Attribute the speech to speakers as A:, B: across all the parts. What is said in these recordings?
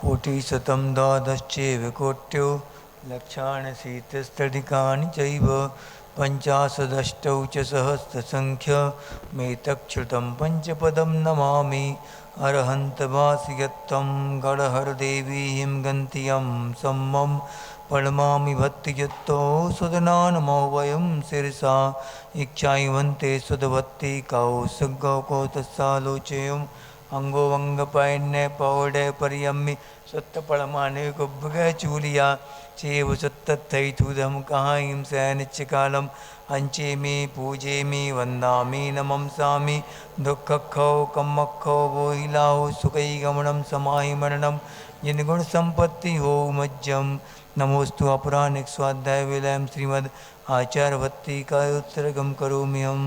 A: कोटिशतं द्वादश्चैव कोट्यो लक्षाणि शीतस्तडिकानि चैव पञ्चाशदष्टौ च सहस्रसङ्ख्यमेतच्छ्रुतं पञ्चपदं नमामि अरहन्तवासियत्तं गणहरदेवीं गन्त्यं सम्मं प्रणमामि भक्तियुक्तो सुदनानमो वयं शिरसा इच्छायवन्ते सुदभक्ति कौसुगौ तस्सालोचयम् अंगो अंग पैन्य पौड़े परियम्मि सत्य पड़माने गुब्ब चूलिया चेव सत्तै तुदम कहां सैनिच कालम अंचे में पूजे में वंदामी नमम सामी दुख खो कमखो वो हिलाओ सुखई गमनम समाहि मरणम जिन गुण संपत्ति हो मज्जम नमोस्तु अपराणिक स्वाध्याय विलयम श्रीमद आचार्यवत्ती का उत्सर्गम करोमि हम।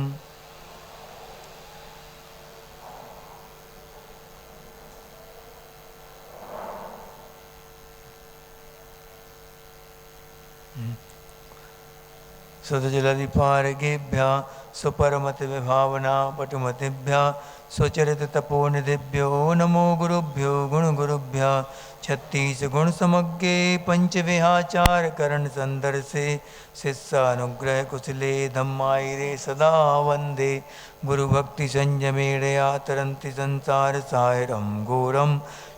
A: सुधजलधिपारगेभ्यः सुपरमतिविभावना पटुमतिभ्यः स्वचरिततपोनिधिभ्यो नमो गुरुभ्यो गुणगुरुभ्यः छत्तीसगुणसमग्रे पंचविहाचारकरणसन्दर्शे शिष्यानुग्रह कुशले धम्मायिरे सदा वन्दे गुरुभक्तिसंयमेणया तरन्ति संसारसागरं घोरं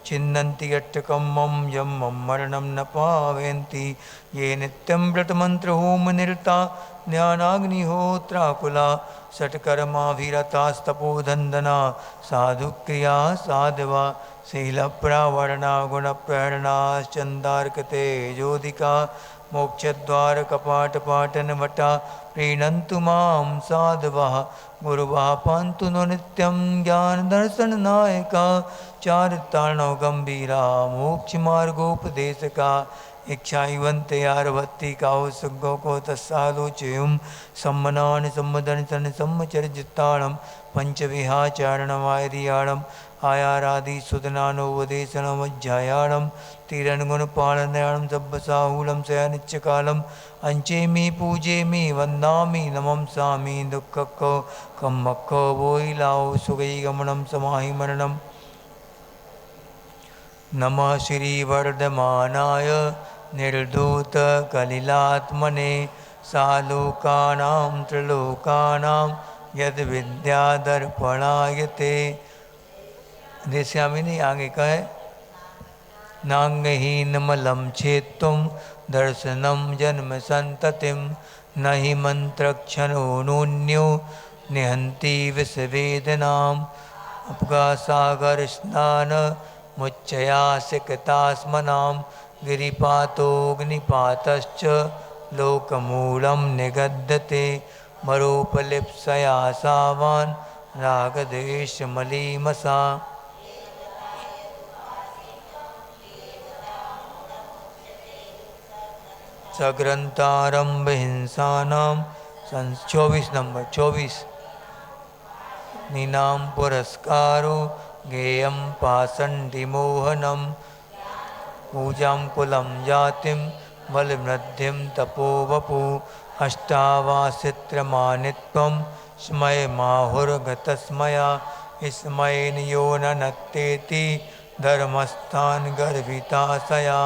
A: छिन्नन्ति अट्टकम्मं यम्मं मरणं न पावयन्ति ये नित्यं व्रतमन्त्रहोमनिरता ज्ञानाग्निहोत्राकुला षट्कर्माभिरतास्तपोधन्दना साधुक्रिया साधवा शीलप्रावरणा गुणप्रेरणाश्चन्दार्कतेजोदिका मोक्षद्वारकपाटपाटनवटा प्रीणन्तु मां साधवः गुरुवः पान्तु नो नित्यं ज्ञानदर्शननायका चारितार्णव गम्भीरा मोक्षमार्गोपदेशका इच्छाइवन्ते आरभत्ति काउ सुगो को तस्सालोचयुं सम्मनानि सम्मदनितन सम्मचर्जिताणं पंचविहाचारणमायरियाणं आयारादि सुदनानोपदेशनमज्जायाणं तीरन्गुणपालनयाणं सब्बसाहूलं सयानित्यकालम् अंचे मे पूजे मे वन्दामि नमं सामि दुःखको कम्मक्को वोइलाओ सुगै गमनं समाहि मरणम् नमः श्रीवर्धमानाय निर्धूतकलिलात्मने सालोकानां त्रिलोकानां यद्विद्यादर्पणायते। देश्यामी नहीं आगे का है नांगहीनमलं छेत्तुं दर्शनं जन्म संततिं न हि मंत्रक्षणो नून्यो निहन्ति विषवेदनाम् अपगासागरस्नान मुच्चया सिकतास्मनां गिरिपातोऽग्निपातश्च लोकमूलं निगद्यते मरोपलिप्सया सावान् रागद्वेषमलीमसा। सग्रंथारंभ हिंसानां 24 नंबर 24 नीनाम पुरस्कारो गेयं पाषण्डिमोहनं पूजां कुलं जातिं बलमृद्धिं तपोवपु अष्टावासित्रमानित्वं स्मयमाहुर्गतस्मया स्मयेन यो न नत्तेति धर्मस्थान् गर्भिताशया।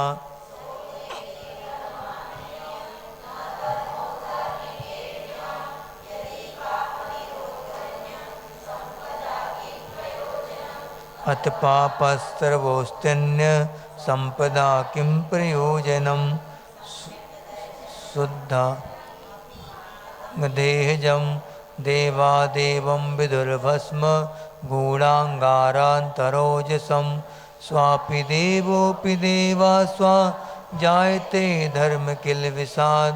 A: अत पापस्सर्वोस्त्यन्य संपदा किं प्रयोजनं शुद्धा देहजं देवादेवं विदुर्भस्म गूढाङ्गारान्तरोजसं स्वापि देवोऽपि देवा स्वा जायते धर्म किल विषाद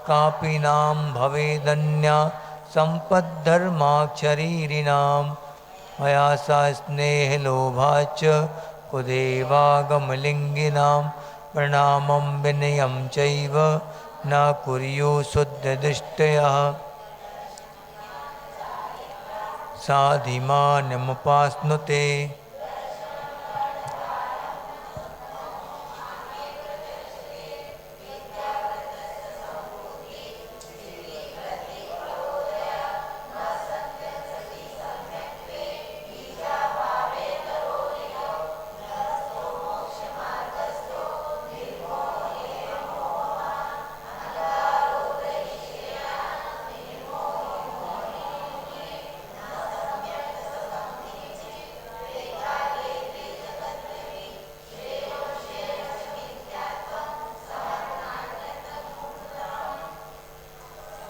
A: कापि नाम भवेदन्या सम्पद्धर्माक्षरीरिणाम् मया सा स्नेहलोभाच कुदेवागमलिङ्गिनां प्रणामं विनयं चैव न कुर्युः शुद्धदृष्टयः साधिमानमुपास्नुते।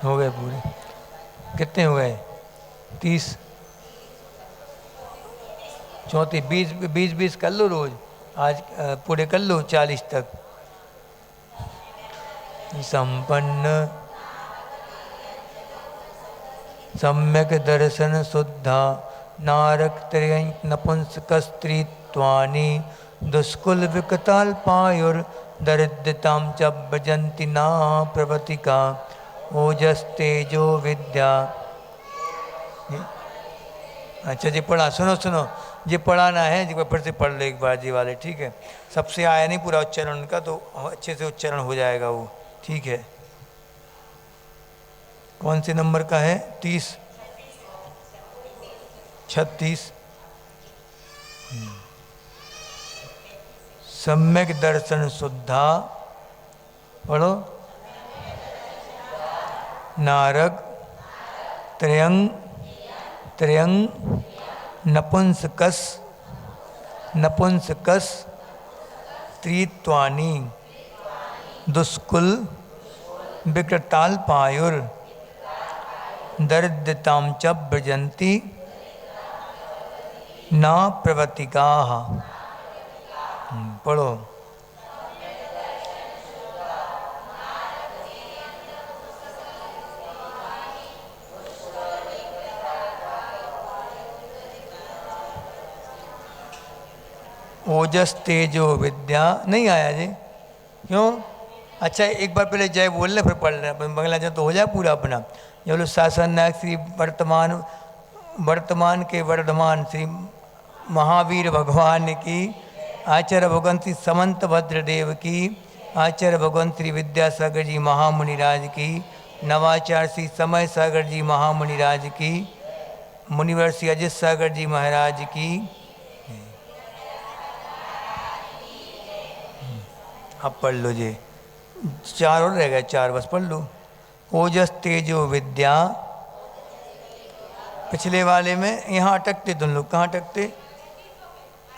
A: हो गए पूरे। कितने हो गए? 30, 34, 20 कर लो रोज। आज पूरे कर लो 40 तक। संपन्न सम्यक दर्शन शुद्धा नारक त्रय नपुंसक स्त्रीत्वानि दुष्कुल विकताल्पायुर दरिद्रताम च भजन्ति ना प्रवतिका ओजस तेजो विद्या। अच्छा जी पढ़ा, सुनो सुनो, ये पढ़ाना है जी, फिर से पढ़ लो एक बार जी वाले, ठीक है। सबसे आया नहीं पूरा उच्चारण उनका, तो अच्छे से उच्चारण हो जाएगा वो, ठीक है। कौन से नंबर का है? 30, 36। सम्यक दर्शन शुद्धा, पढ़ो। नारक त्रयंग त्रयंग नपुंसकस नपुंसकस त्रित्वानि दुष्कुल विकृताल्पायुर दरिद्रताम च भजन्ति न प्रवतिकाः। पढ़ो। ओजस तेजो विद्या नहीं आया जी, क्यों? अच्छा एक बार पहले जय बोल ले, फिर पढ़ लेना, बंगला जब तो हो जाए पूरा अपना। ये बोलो शासन नायक श्री वर्तमान के वर्धमान श्री महावीर भगवान की, आचार्य भगवान श्री समंत भद्रदेव की, आचार्य भगवान श्री विद्यासागर जी महामुनिराज की, नवाचार्य श्री समय सागर जी महामुनिराज की, मुनिवर श्री अजित सागर जी महाराज की। अब पढ़ लो जी, 4 और रह गए, 4 बस पढ़ लो। ओजस तेजो विद्या, पिछले वाले में यहाँ अटकते तुम लोग, कहाँ अटकते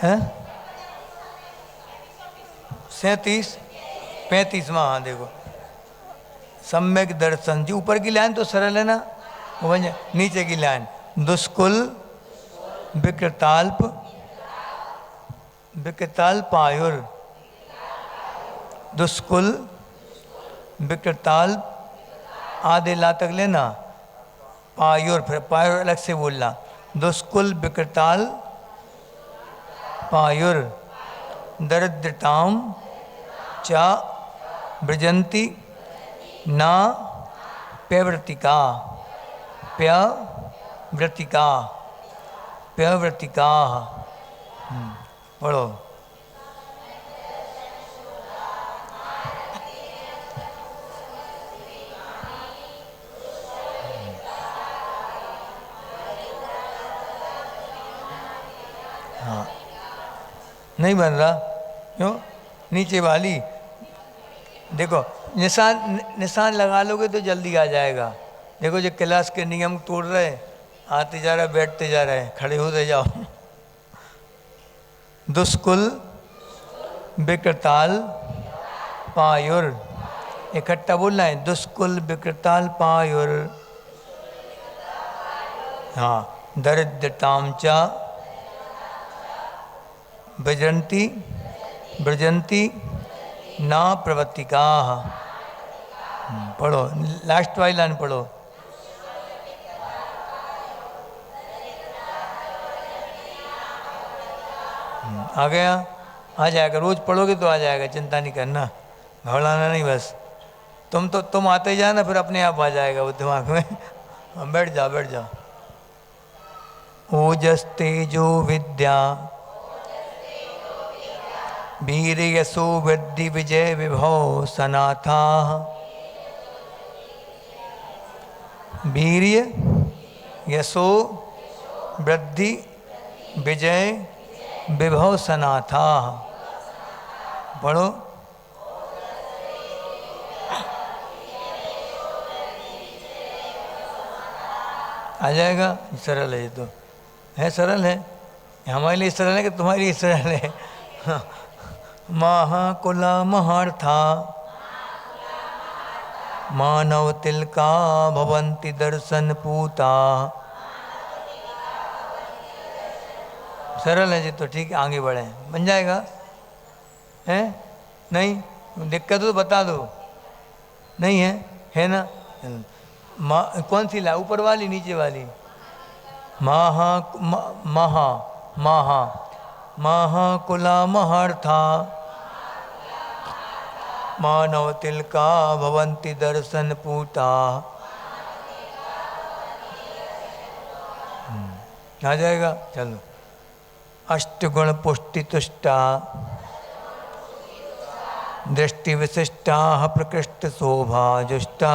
A: हैं? 37, 35वां, हाँ देखो। सम्यक दर्शन जी, ऊपर की लाइन तो सरल है ना, वो बन जाए। नीचे की लाइन दुष्कुल विकृताल्पायुर, दुष्कुल विकृताल्प, आधे ला तक लेना, पायुर, फिर पायुर अलग से बोलना। दुष्कुल विकृताल पायुर दरिद्रताम च भजन्ति न प्यव्रतिका प्यव्रतिका प्यव्रतिका। पढ़ो। हाँ नहीं बन रहा, क्यों? नीचे वाली देखो, निशान लगा लोगे तो जल्दी आ जाएगा। देखो जो क्लास के नियम तोड़ रहे, आते जा रहे, बैठते जा रहे, खड़े होते जाओ। दुष्कुल विकृताल पायुर, इकट्ठा बोलना है, दुष्कुल विकृताल पायुर। हाँ, दरिद्रताम च ब्रजंती ना प्रवतिका। पढ़ो, लास्ट वाली लाइन पढ़ो। आ गया? आ जाएगा, रोज पढ़ोगे तो आ जाएगा, चिंता नहीं करना, घबराना नहीं बस। तुम आते ही जाना, फिर अपने आप आ जाएगा वो दिमाग में। बैठ जाओ बैठ जाओ। ओजस तेजो विद्या वीर यशो वृद्धि विजय विभव सनाथा। वीर्य यशो वृद्धि विजय विभव सनाथा। पढ़ो। आ जाएगा, सरल है ये तो, है सरल है, हमारे लिए सरल है कि तुम्हारे लिए सरल है? महाकुला महार्था मानव तिलका भवन्ति दर्शन पूता। सरल है जी, तो ठीक है, आगे बढ़े, बन जाएगा। है नहीं, दिक्कत हो तो बता दो। नहीं है ना? कौन सी ला, ऊपर वाली नीचे वाली? महा महा महा महाकुला महार्था मानव तिलका भवन्ति दर्शन पूता। आ जाएगा, चलो। अष्टगुण पुष्टि तुष्टा दृष्टि विशिष्टा प्रकृष्ट शोभा जुष्टा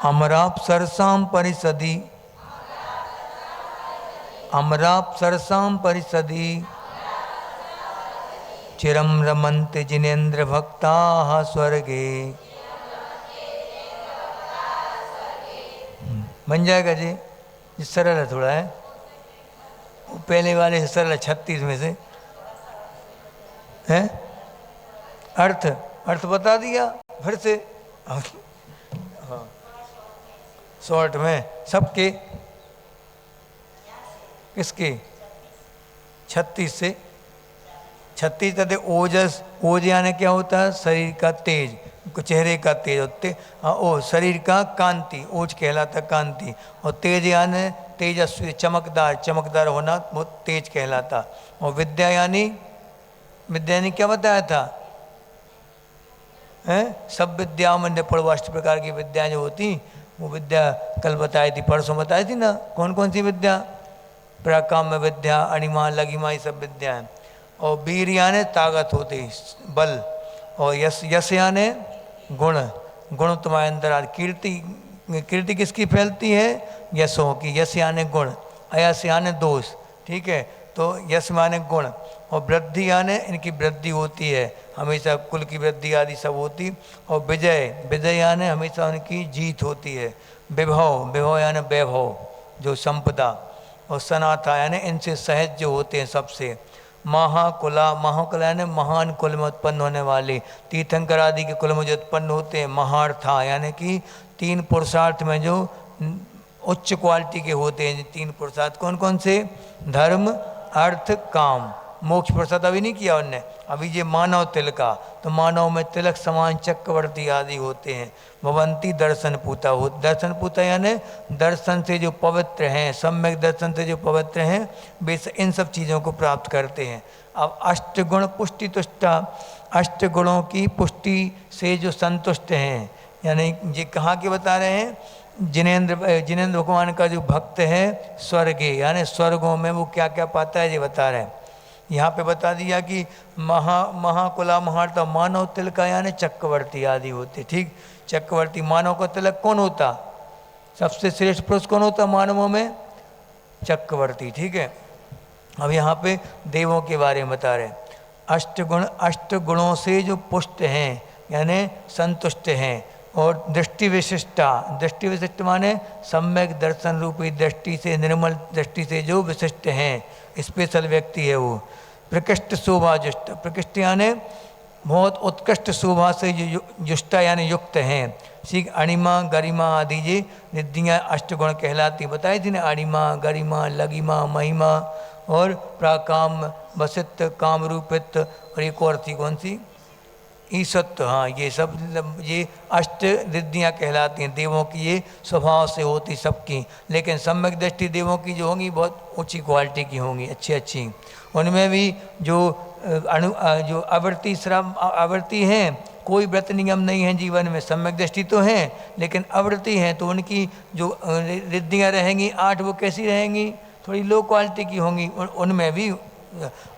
A: अमराप्सरसां परिषदि अमराप्सरसां परिषदि चिरं रमन्ते जिनेन्द्र भक्ताः स्वर्गे। बन जाएगा जी, ये सरल है थोड़ा, है पहले वाले से सरल है, 36 में से है। अर्थ बता दिया फिर से, हाँ, शॉर्ट में सबके, किसके? 36 से 36 कहते ओजस। ओज यानी क्या होता है? शरीर का तेज, चेहरे का तेज होते, ओ शरीर का कांति, ओज कहलाता कांति। और तेज यानी तेजस्वी, चमकदार होना, वो तेज कहलाता। और विद्या यानी क्या बताया था? सब विद्याओं में निपुण, 8 प्रकार की विद्याएं जो होती, वो विद्या कल बताई थी, परसों बताई थी ना। कौन कौन सी विद्या? प्राकाम्य विद्या, अणिमा, लघिमा, ये सब विद्याएं। और वीर यानी ताकत होती, बल। और यश यानी गुण तुम्हारे अंदर आ। कीर्ति किसकी फैलती है? यशों की। यश यानी गुण, अयश यानी दोष, ठीक है। तो यश माने गुण। और वृद्धि यानी इनकी वृद्धि होती है, हमेशा कुल की वृद्धि आदि सब होती। और विजय यानी हमेशा उनकी जीत होती है। विभव यानी वैभव, जो संपदा। और सनाथा यानी इनसे सहज जो होते हैं सबसे। महाकुला यानी महान कुल में उत्पन्न होने वाले, तीर्थंकर आदि के कुल में जो उत्पन्न होते हैं। महार्था यानी कि 3 पुरुषार्थ में जो उच्च क्वालिटी के होते हैं। 3 पुरुषार्थ कौन कौन से? धर्म, अर्थ, काम। मोक्ष पुरुषार्थ अभी नहीं किया उनने, अभी ये मानव तिलका। तो मानव में तिलक समान चक्रवर्ती आदि होते हैं। भवंती दर्शन पूता हो, दर्शन पूता यानी दर्शन से जो पवित्र हैं, सम्यक दर्शन से जो पवित्र हैं, वे इन सब चीज़ों को प्राप्त करते हैं। अब अष्टगुण पुष्टि तुष्टा, 8 गुणों की पुष्टि से जो संतुष्ट हैं, यानी ये कहाँ के बता रहे हैं? जिनेन्द्र भगवान का जो भक्त है स्वर्गे, यानी स्वर्गों में वो क्या क्या पाता है ये बता रहे हैं। यहाँ पे बता दिया कि महाकुला महार्ता मानव तिलका यानी चक्रवर्ती आदि होते, ठीक। चक्रवर्ती मानव का तिलक कौन होता? सबसे श्रेष्ठ पुरुष कौन होता मानवों में? चक्रवर्ती, ठीक है। अब यहाँ पे देवों के बारे में बता रहे। 8 गुणों से जो पुष्ट हैं, यानी संतुष्ट हैं। और दृष्टि विशिष्ट माने सम्यक दर्शन रूपी दृष्टि से, निर्मल दृष्टि से जो विशिष्ट हैं, स्पेशल व्यक्ति है वो। प्रकृष्ट शोभा जुष्ट, प्रकृष्ट यानी बहुत उत्कृष्ट शोभा से जुष्टा यानी युक्त हैं। ठीक, अणिमा गरिमा आदि ये निधियाँ 8 गुण कहलाती, बताई थी ना। अणिमा, गरिमा, लगिमा, महिमा और प्राकाम, वसित, कामरूपित, और एक और थी कौन सी? ईसत्व। हाँ, ये सब ये 8 रिद्धियाँ कहलाती हैं। देवों की ये स्वभाव से होती सबकी, लेकिन सम्यक दृष्टि देवों की जो होंगी बहुत ऊंची क्वालिटी की होंगी, अच्छी। उनमें भी जो जो आवृत्ति हैं, कोई व्रत नियम नहीं है जीवन में। सम्यक दृष्टि तो हैं लेकिन आवृत्ति हैं, तो उनकी जो रिद्धियाँ रहेंगी 8, वो कैसी रहेंगी? थोड़ी लो क्वालिटी की होंगी उनमें भी।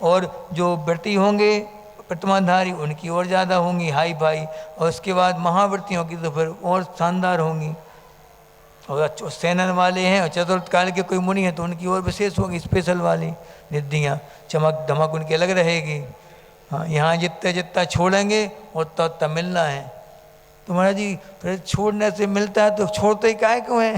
A: और जो व्रती होंगे प्रतिमाधारी, उनकी और ज़्यादा होंगी, हाई फाई। और उसके बाद महाव्रतियों की तो फिर और शानदार होंगी। और सेनन वाले हैं और चतुर्थ काल के कोई मुनि हैं तो उनकी और विशेष होगी, स्पेशल वाली रिद्धियाँ, चमक धमक उनकी अलग रहेगी। हाँ, यहाँ जितना छोड़ेंगे उतना उतना मिलना है। तो महाराज जी फिर छोड़ने से मिलता है तो छोड़ते ही काहे क्यों है?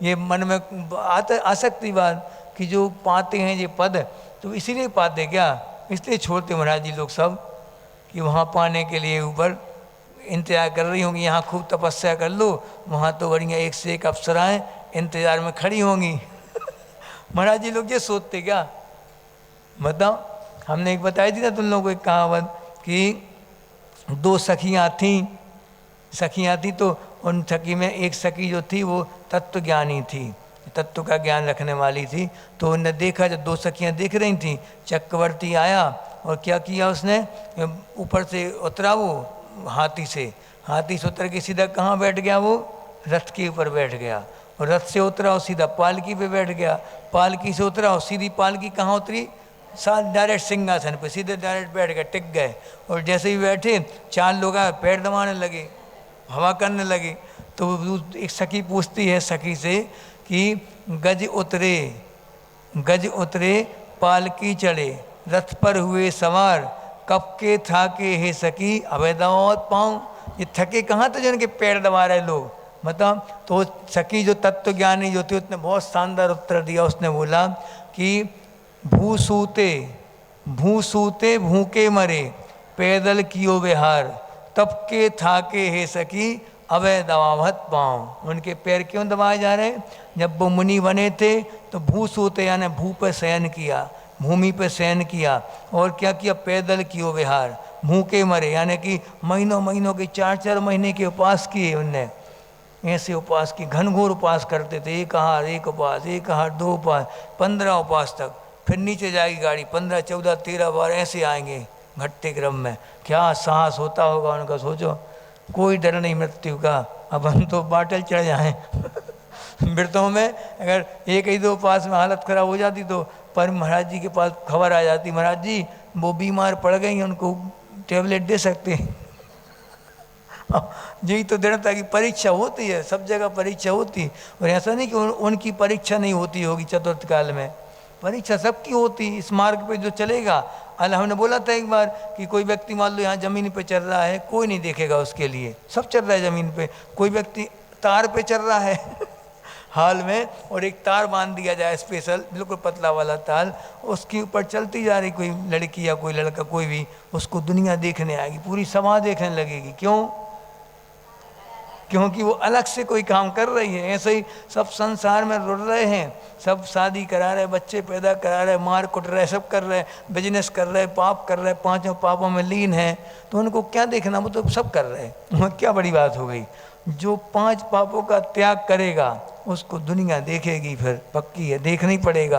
A: ये मन में आ सकती बात कि जो पाते हैं ये पद, तो इसीलिए पाते क्या? इसलिए छोड़ते महाराज जी लोग सब। कि वहाँ पाने के लिए ऊपर इंतजार कर रही होंगी, यहाँ खूब तपस्या कर लो, वहाँ तो बढ़िया एक से एक अप्सराएं इंतजार में खड़ी होंगी। महाराज जी लोग ये सोचते क्या, बताओ। हमने एक बताई थी ना तुम लोगों को एक कहावत कि दो सखियाँ थीं तो उन सखी में एक सखी जो थी वो तत्व ज्ञानी थी, तत्व का ज्ञान रखने वाली थी। तो उन्होंने देखा, जब दो सखियाँ देख रही थीं, चक्रवर्ती आया और क्या किया उसने, ऊपर से उतरा वो हाथी से उतर के सीधा कहाँ बैठ गया, वो रथ के ऊपर बैठ गया। और रथ से उतरा और सीधा पालकी पे बैठ गया, पालकी से उतरा और सीधी पालकी कहाँ उतरी, डायरेक्ट सिंहासन पे सीधे डायरेक्ट बैठ गए, टिक गए। और जैसे ही बैठे 4 लोग आए, पैर दबाने लगे, हवा करने लगे। तो एक सखी पूछती है सखी से कि गज उतरे पालकी चढ़े, रथ पर हुए सवार, कब के थाके हे सखी अभय दबावत पाऊँ। ये थके कहाँ थे जिनके पैर दबा रहे लोग, बताओ। तो सखी जो तत्व ज्ञानी जो थी उसने बहुत शानदार उत्तर दिया। उसने बोला कि भूसूते भूखे मरे, पैदल कियो विहार, तब के थाके हे सखी अभय दबावत पाँव। उनके पैर क्यों दबाए जा रहे हैं, जब वो मुनि बने थे तो भूसूते यानी भू पर शयन किया, भूमि पर शयन किया, और क्या किया, पैदल कियो विहार, भूखे मरे यानी कि महीनों के 4 महीने के उपवास किए उनने, ऐसे उपवास की घनघोर उपवास करते थे, एक आहार 2 उपवास 15 उपवास तक। फिर नीचे जाएगी गाड़ी, 15 14 13 बार ऐसे आएंगे घटते क्रम में। क्या साहस होता होगा उनका, सोचो। कोई डर नहीं मृत्यु का, अब हम तो बाटल चढ़ जाएं। व्रतों में अगर 1-2 उपवास में हालत खराब हो जाती तो पर महाराज जी के पास खबर आ जाती, महाराज जी वो बीमार पड़ गई, उनको टेबलेट दे सकते हैं। यही तो दृढ़ता की परीक्षा होती है, सब जगह परीक्षा होती है। और ऐसा नहीं कि उनकी परीक्षा नहीं होती होगी, चतुर्थ काल में परीक्षा सबकी होती। इस मार्ग पे जो चलेगा, अल्लाह हमने बोला था एक बार कि कोई व्यक्ति मान लो यहाँ ज़मीन पे चल रहा है, कोई नहीं देखेगा उसके लिए, सब चल रहा है ज़मीन पे। कोई व्यक्ति तार पे चल रहा है हाल में, और एक तार बांध दिया जाए स्पेशल, बिल्कुल पतला वाला तार, उसके ऊपर चलती जा रही कोई लड़की या कोई लड़का, कोई भी, उसको दुनिया देखने आएगी, पूरी समाज देखने लगेगी। क्यों? क्योंकि वो अलग से कोई काम कर रही है। ऐसे ही सब संसार में रुल रहे हैं, सब शादी करा रहे, बच्चे पैदा करा रहे, मार कुट रहे, सब कर रहे, बिजनेस कर रहे, पाप कर रहे, 5 पापों में लीन है। तो उनको क्या देखना, वो तो सब कर रहे हैं, क्या बड़ी बात हो गई। जो 5 पापों का त्याग करेगा उसको दुनिया देखेगी, फिर पक्की है, देखना ही पड़ेगा,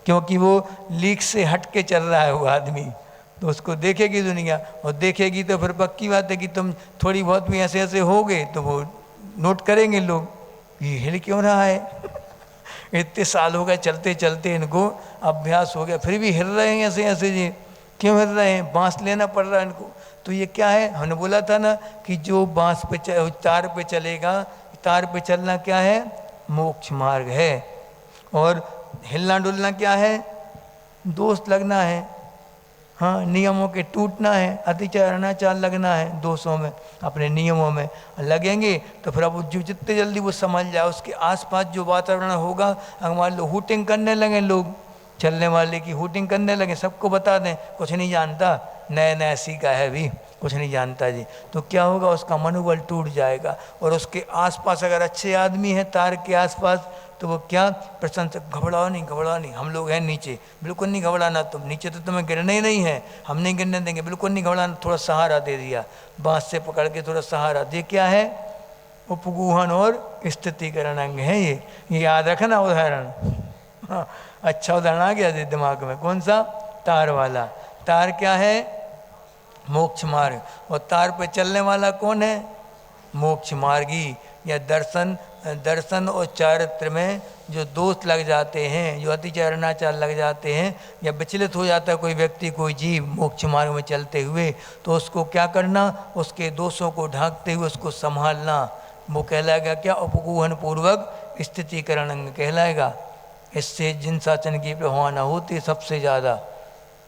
A: क्योंकि वो लीक से हट के चल रहा है वो आदमी, तो उसको देखेगी दुनिया। और देखेगी तो फिर पक्की बात है कि तुम थोड़ी बहुत भी ऐसे ऐसे हो गए तो वो नोट करेंगे लोग, ये हिल क्यों रहा है। इतने साल हो गए चलते चलते, इनको अभ्यास हो गया, फिर भी हिल रहे हैं ऐसे ऐसे जी, क्यों हिल रहे हैं, बांस लेना पड़ रहा है इनको। तो ये क्या है, हमने बोला था ना कि जो बांस पे तार पे चलेगा, तार पे चलना क्या है, मोक्ष मार्ग है। और हिलना डुलना क्या है, दोष लगना है, हाँ, नियमों के टूटना है, अतिचार अनाचार लगना है, दोषों में, अपने नियमों में लगेंगे तो फिर अब जो जितने जल्दी वो समझ जाए, उसके आसपास जो वातावरण होगा, अगर मान लो हूटिंग करने लगे लोग, चलने वाले की हूटिंग करने लगे, सबको बता दें कुछ नहीं जानता, नया सीखा है भी, कुछ नहीं जानता जी, तो क्या होगा, उसका मनोबल टूट जाएगा। और उसके आसपास अगर अच्छे आदमी हैं तार के आसपास, तो वो क्या प्रशंसक, घबराओ नहीं, हम लोग हैं नीचे, बिल्कुल नहीं घबराना, तुम नीचे तो तुम्हें गिरना ही नहीं है, हम नहीं गिरने देंगे, बिल्कुल नहीं घबराना, थोड़ा सहारा दे दिया, बांस से पकड़ के थोड़ा सहारा दे। क्या है, उपगूहन और स्थितिकरण अंग है ये याद रखना उदाहरण। हाँ, अच्छा उदाहरण आ गया दिमाग में, कौन सा, तार वाला। तार क्या है, मोक्ष मार्ग, और तार पे चलने वाला कौन है, मोक्ष मार्गी। या दर्शन और चारित्र में जो दोष लग जाते हैं, जो अतिचार अनाचार लग जाते हैं, या विचलित हो जाता है कोई व्यक्ति, कोई जीव मोक्ष मार्ग में चलते हुए, तो उसको क्या करना, उसके दोषों को ढांकते हुए उसको संभालना, वो कहलाएगा क्या, उपगूहन पूर्वक स्थितिकरण अंग कहलाएगा। इससे जिन शासन की प्रभावना होती है सबसे ज़्यादा,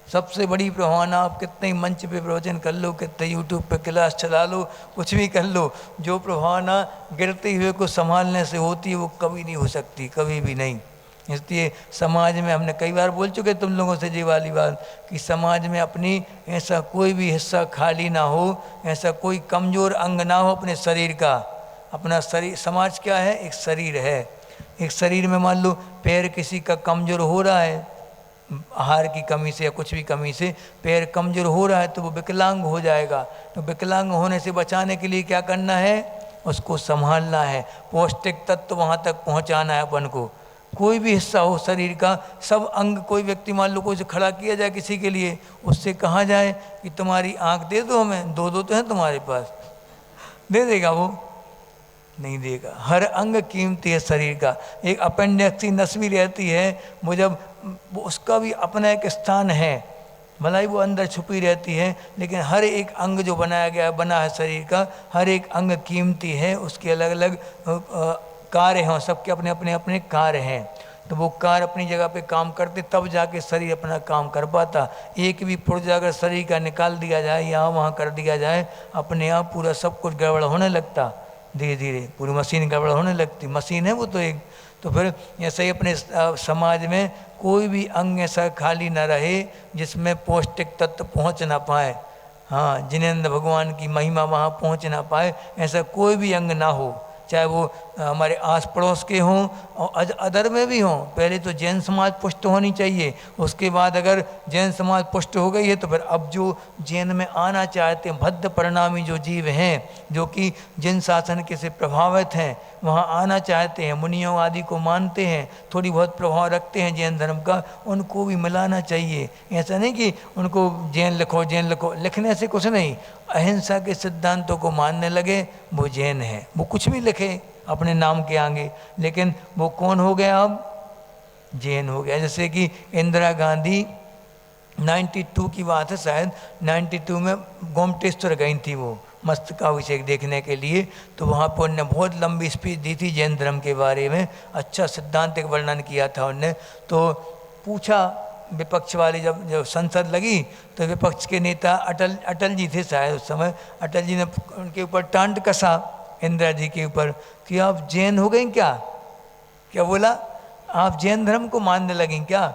A: सबसे बड़ी प्रभावना, आप कितने मंच पे प्रवचन कर लो, कितने यूट्यूब पे क्लास चला लो, कुछ भी कर लो, जो प्रभावना गिरते हुए को संभालने से होती है वो कभी नहीं हो सकती, कभी भी नहीं। इसलिए समाज में हमने कई बार बोल चुके तुम लोगों से ये वाली बात कि समाज में अपनी ऐसा कोई भी हिस्सा खाली ना हो, ऐसा कोई कमज़ोर अंग ना हो अपने शरीर का। अपना शरीर, समाज क्या है, एक शरीर है। एक शरीर में मान लो पैर किसी का कमज़ोर हो रहा है, आहार की कमी से या कुछ भी कमी से पैर कमज़ोर हो रहा है तो वो विकलांग हो जाएगा। तो विकलांग होने से बचाने के लिए क्या करना है, उसको संभालना है, पौष्टिक तत्व वहाँ तक पहुँचाना है अपन को। कोई भी हिस्सा हो शरीर का, सब अंग, कोई व्यक्ति मान लो कोई से खड़ा किया जाए किसी के लिए, उससे कहा जाए कि तुम्हारी आँख दे दो हमें, दो तो हैं तुम्हारे पास, दे देगा वो? नहीं देगा। हर अंग कीमती है शरीर का। एक अपेंडिक्स नस भी रहती है, वो जब उसका भी अपना एक स्थान है, भला ही वो अंदर छुपी रहती है, लेकिन हर एक अंग जो बनाया गया बना है शरीर का, हर एक अंग कीमती है, उसके अलग अलग कार्य हैं, सबके अपने अपने अपने कार्य हैं। तो वो कार्य अपनी जगह पे काम करते तब जाके शरीर अपना काम कर पाता। एक भी पुर्जा अगर शरीर का निकाल दिया जाए, यहाँ वहाँ कर दिया जाए, अपने आप पूरा सब कुछ गड़बड़ होने लगता, धीरे धीरे पूरी मशीन गड़बड़ होने लगती। मशीन है वो तो एक। तो फिर ऐसे ही अपने समाज में कोई भी अंग ऐसा खाली न रहे जिसमें पौष्टिक तत्व पहुँच ना पाए। हाँ, जिनेंद्र भगवान की महिमा वहाँ पहुँच ना पाए, ऐसा कोई भी अंग ना हो, चाहे वो हमारे आस पड़ोस के हों और अदर में भी हों। पहले तो जैन समाज पुष्ट होनी चाहिए, उसके बाद अगर जैन समाज पुष्ट हो गई है तो फिर अब जो जैन में आना चाहते हैं, भद्द परिणामी जो जीव हैं, जो कि जैन शासन के से प्रभावित हैं, वहाँ आना चाहते हैं, मुनियों आदि को मानते हैं, थोड़ी बहुत प्रभाव रखते हैं जैन धर्म का, उनको भी मिलाना चाहिए। ऐसा नहीं कि उनको जैन लिखो जैन लिखो, लिखने से कुछ नहीं। अहिंसा के सिद्धांतों को मानने लगे वो जैन है, वो कुछ भी लिखे अपने नाम के आगे, लेकिन वो कौन हो गया, अब जैन हो गया। जैसे कि इंदिरा गांधी 92 की बात है शायद, 92 में गोमटेश्वर गई थी वो मस्तकाभिषेक देखने के लिए, तो वहाँ पर उनने बहुत लंबी स्पीच दी थी जैन धर्म के बारे में, अच्छा सिद्धांतिक वर्णन किया था उनने। तो पूछा विपक्ष वाली, जब संसद लगी तो विपक्ष के नेता अटल जी थे शायद उस समय, अटल जी ने उनके ऊपर टांट कसा इंदिरा जी के ऊपर कि आप जैन हो गई क्या? क्या बोला, आप जैन धर्म को मानने लगें क्या?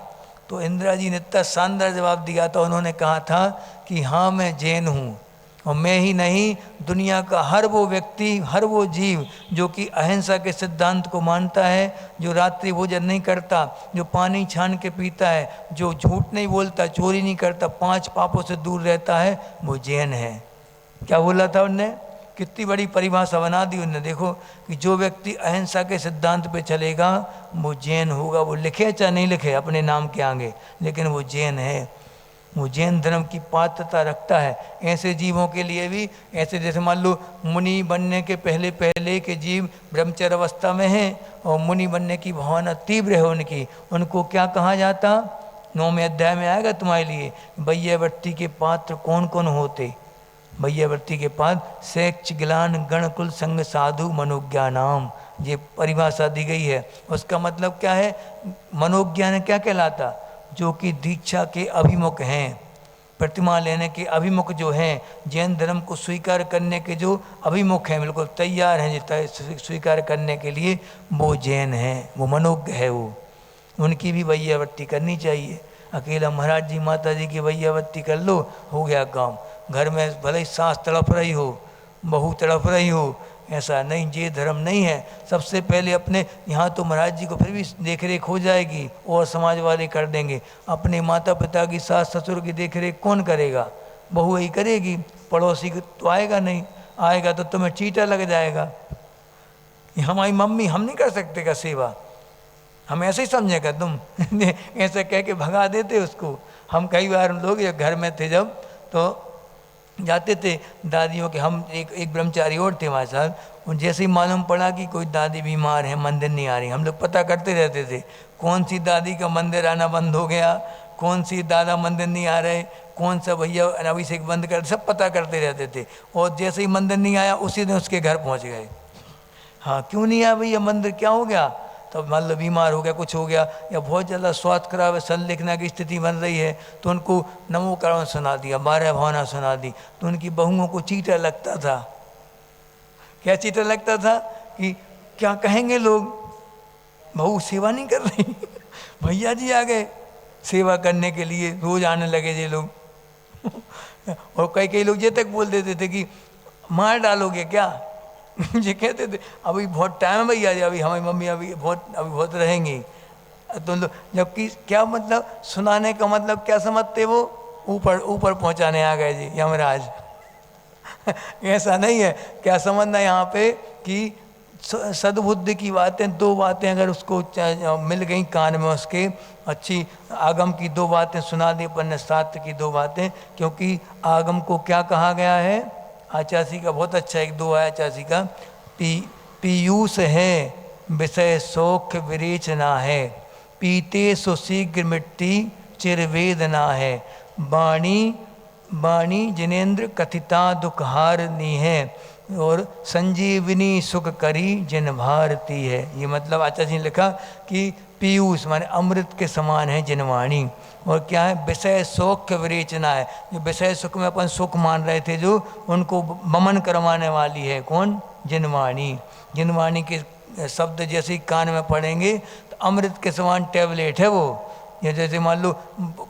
A: तो इंदिरा जी ने इतना शानदार जवाब दिया था, उन्होंने कहा था कि हाँ मैं जैन हूँ, और मैं ही नहीं, दुनिया का हर वो व्यक्ति, हर वो जीव जो कि अहिंसा के सिद्धांत को मानता है, जो रात्रि भोजन नहीं करता, जो पानी छान के पीता है, जो झूठ नहीं बोलता, चोरी नहीं करता, 5 पापों से दूर रहता है, वो जैन है। क्या बोला था उनने, कितनी बड़ी परिभाषा बना दी उनने। देखो कि जो व्यक्ति अहिंसा के सिद्धांत पे चलेगा वो जैन होगा, वो लिखे चाहे नहीं लिखे अपने नाम के आगे, लेकिन वो जैन है, वो जैन धर्म की पात्रता रखता है। ऐसे जीवों के लिए भी, ऐसे जैसे मान लो मुनि बनने के पहले पहले के जीव ब्रह्मचर्य अवस्था में हैं और मुनि बनने की भावना तीव्र है उनकी, उनको क्या कहा जाता, 9वें अध्याय में आएगा तुम्हारे लिए, वैयावर्ती के पात्र कौन कौन होते। वैयावर्ती के पास सेक्ष गिलान गणकुल संग साधु मनोज्ञानाम, ये परिभाषा दी गई है। उसका मतलब क्या है, मनोज्ञान क्या कहलाता, जो कि दीक्षा के अभिमुख हैं, प्रतिमा लेने के अभिमुख जो हैं, जैन धर्म को स्वीकार करने के जो अभिमुख हैं, बिल्कुल तैयार हैं स्वीकार करने के लिए, वो जैन हैं, वो मनोज्ञ है। वो उनकी भी वैयावर्ती करनी चाहिए। अकेला महाराज जी माता जी की वैयावर्ती कर लो, हो गया काम। घर में भले ही सास तड़प रही हो, बहू तड़प रही हो, ऐसा नहीं, ये धर्म नहीं है। सबसे पहले अपने यहाँ तो महाराज जी को फिर भी देख रेख हो जाएगी और समाज वाले कर देंगे, अपने माता पिता की, सास ससुर की देख रेख कौन करेगा, बहू ही करेगी, पड़ोसी तो आएगा नहीं, आएगा तो तुम्हें चीटा लग जाएगा। हमारी मम्मी, हम नहीं कर सकते का सेवा, हम ऐसे ही समझेगा तुम ऐसे कह के भगा देते उसको। हम कई बार लोग घर में थे जब, तो जाते थे दादियों के, हम एक ब्रह्मचारी और थे हमारे साथ, उन जैसे ही मालूम पड़ा कि कोई दादी बीमार है, मंदिर नहीं आ रही, हम लोग पता करते रहते थे कौन सी दादी का मंदिर आना बंद हो गया, कौन सी दादा मंदिर नहीं आ रहे, कौन सा भैया अभिषेक बंद कर, सब पता करते रहते थे। और जैसे ही मंदिर नहीं आया उसी दिन उसके घर पहुँच गए। हाँ, क्यों नहीं आया भैया मंदिर, क्या हो गया? तो मान लो बीमार हो गया, कुछ हो गया, या बहुत ज़्यादा स्वास्थ्य खराब है, सल लिखने की स्थिति बन रही है, तो उनको नमो करण सुना दिया, 12 भावना सुना दी, तो उनकी बहुओं को चीटा लगता था। क्या चीटा लगता था कि क्या कहेंगे लोग, बहू सेवा नहीं कर रही भैया जी आ गए सेवा करने के लिए, रोज आने लगे ये लोग। और कई कई लोग ये तक बोल देते थे कि मार डालोगे क्या। ये कहते थे अभी बहुत टाइम है भैया जी, अभी हमारी मम्मी अभी बहुत रहेंगी। तो जबकि क्या मतलब सुनाने का मतलब क्या समझते वो, ऊपर ऊपर पहुंचाने आ गए जी यमराज। ऐसा नहीं है। क्या समझना यहाँ पे कि सद्बुद्धि की बातें, दो बातें अगर उसको मिल गई कान में उसके, अच्छी आगम की दो बातें सुना दी अपन ने, शास्त्र की दो बातें। क्योंकि आगम को क्या कहा गया है, आचार्य का बहुत अच्छा एक दो है आचार्य का, पीयूष है विषय शोक विरेचना है, पीते सो शीघ्र मिट्टी चिरवेदना है, वाणी जिनेन्द्र कथिता दुखहारनी है, और संजीवनी सुख करी जिन भारती है। ये मतलब आचार्य जी ने लिखा कि पीयूष माने अमृत के समान है जिनवाणी, और क्या है विषय शोक विरेचना है, जो विषय सुख में अपन सुख मान रहे थे जो उनको बमन करवाने वाली है कौन, जिनवाणी। जिनवाणी के शब्द जैसे ही कान में पड़ेंगे तो अमृत के समान टैबलेट है वो। या जैसे मान लो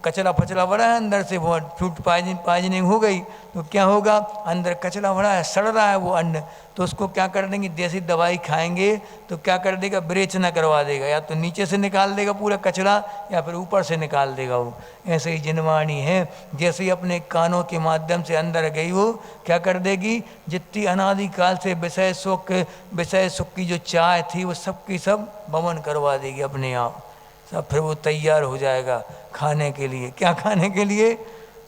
A: कचरा फचरा भरा है अंदर से, बहुत फूड पॉइजनिंग हो गई तो क्या होगा, अंदर कचरा भरा है, सड़ रहा है वो अन्न, तो उसको क्या कर देंगे, जैसी दवाई खाएंगे तो क्या कर देगा, विरेचना करवा देगा, या तो नीचे से निकाल देगा पूरा कचरा या फिर ऊपर से निकाल देगा वो। ऐसे ही जिनवाणी है, जैसे ही अपने कानों के माध्यम से अंदर गई वो क्या कर देगी, जितनी अनादिकाल से विषय सुख की जो चाय थी वो सब की सब बमन करवा देगी अपने आप सब। फिर वो तैयार हो जाएगा खाने के लिए। क्या खाने के लिए,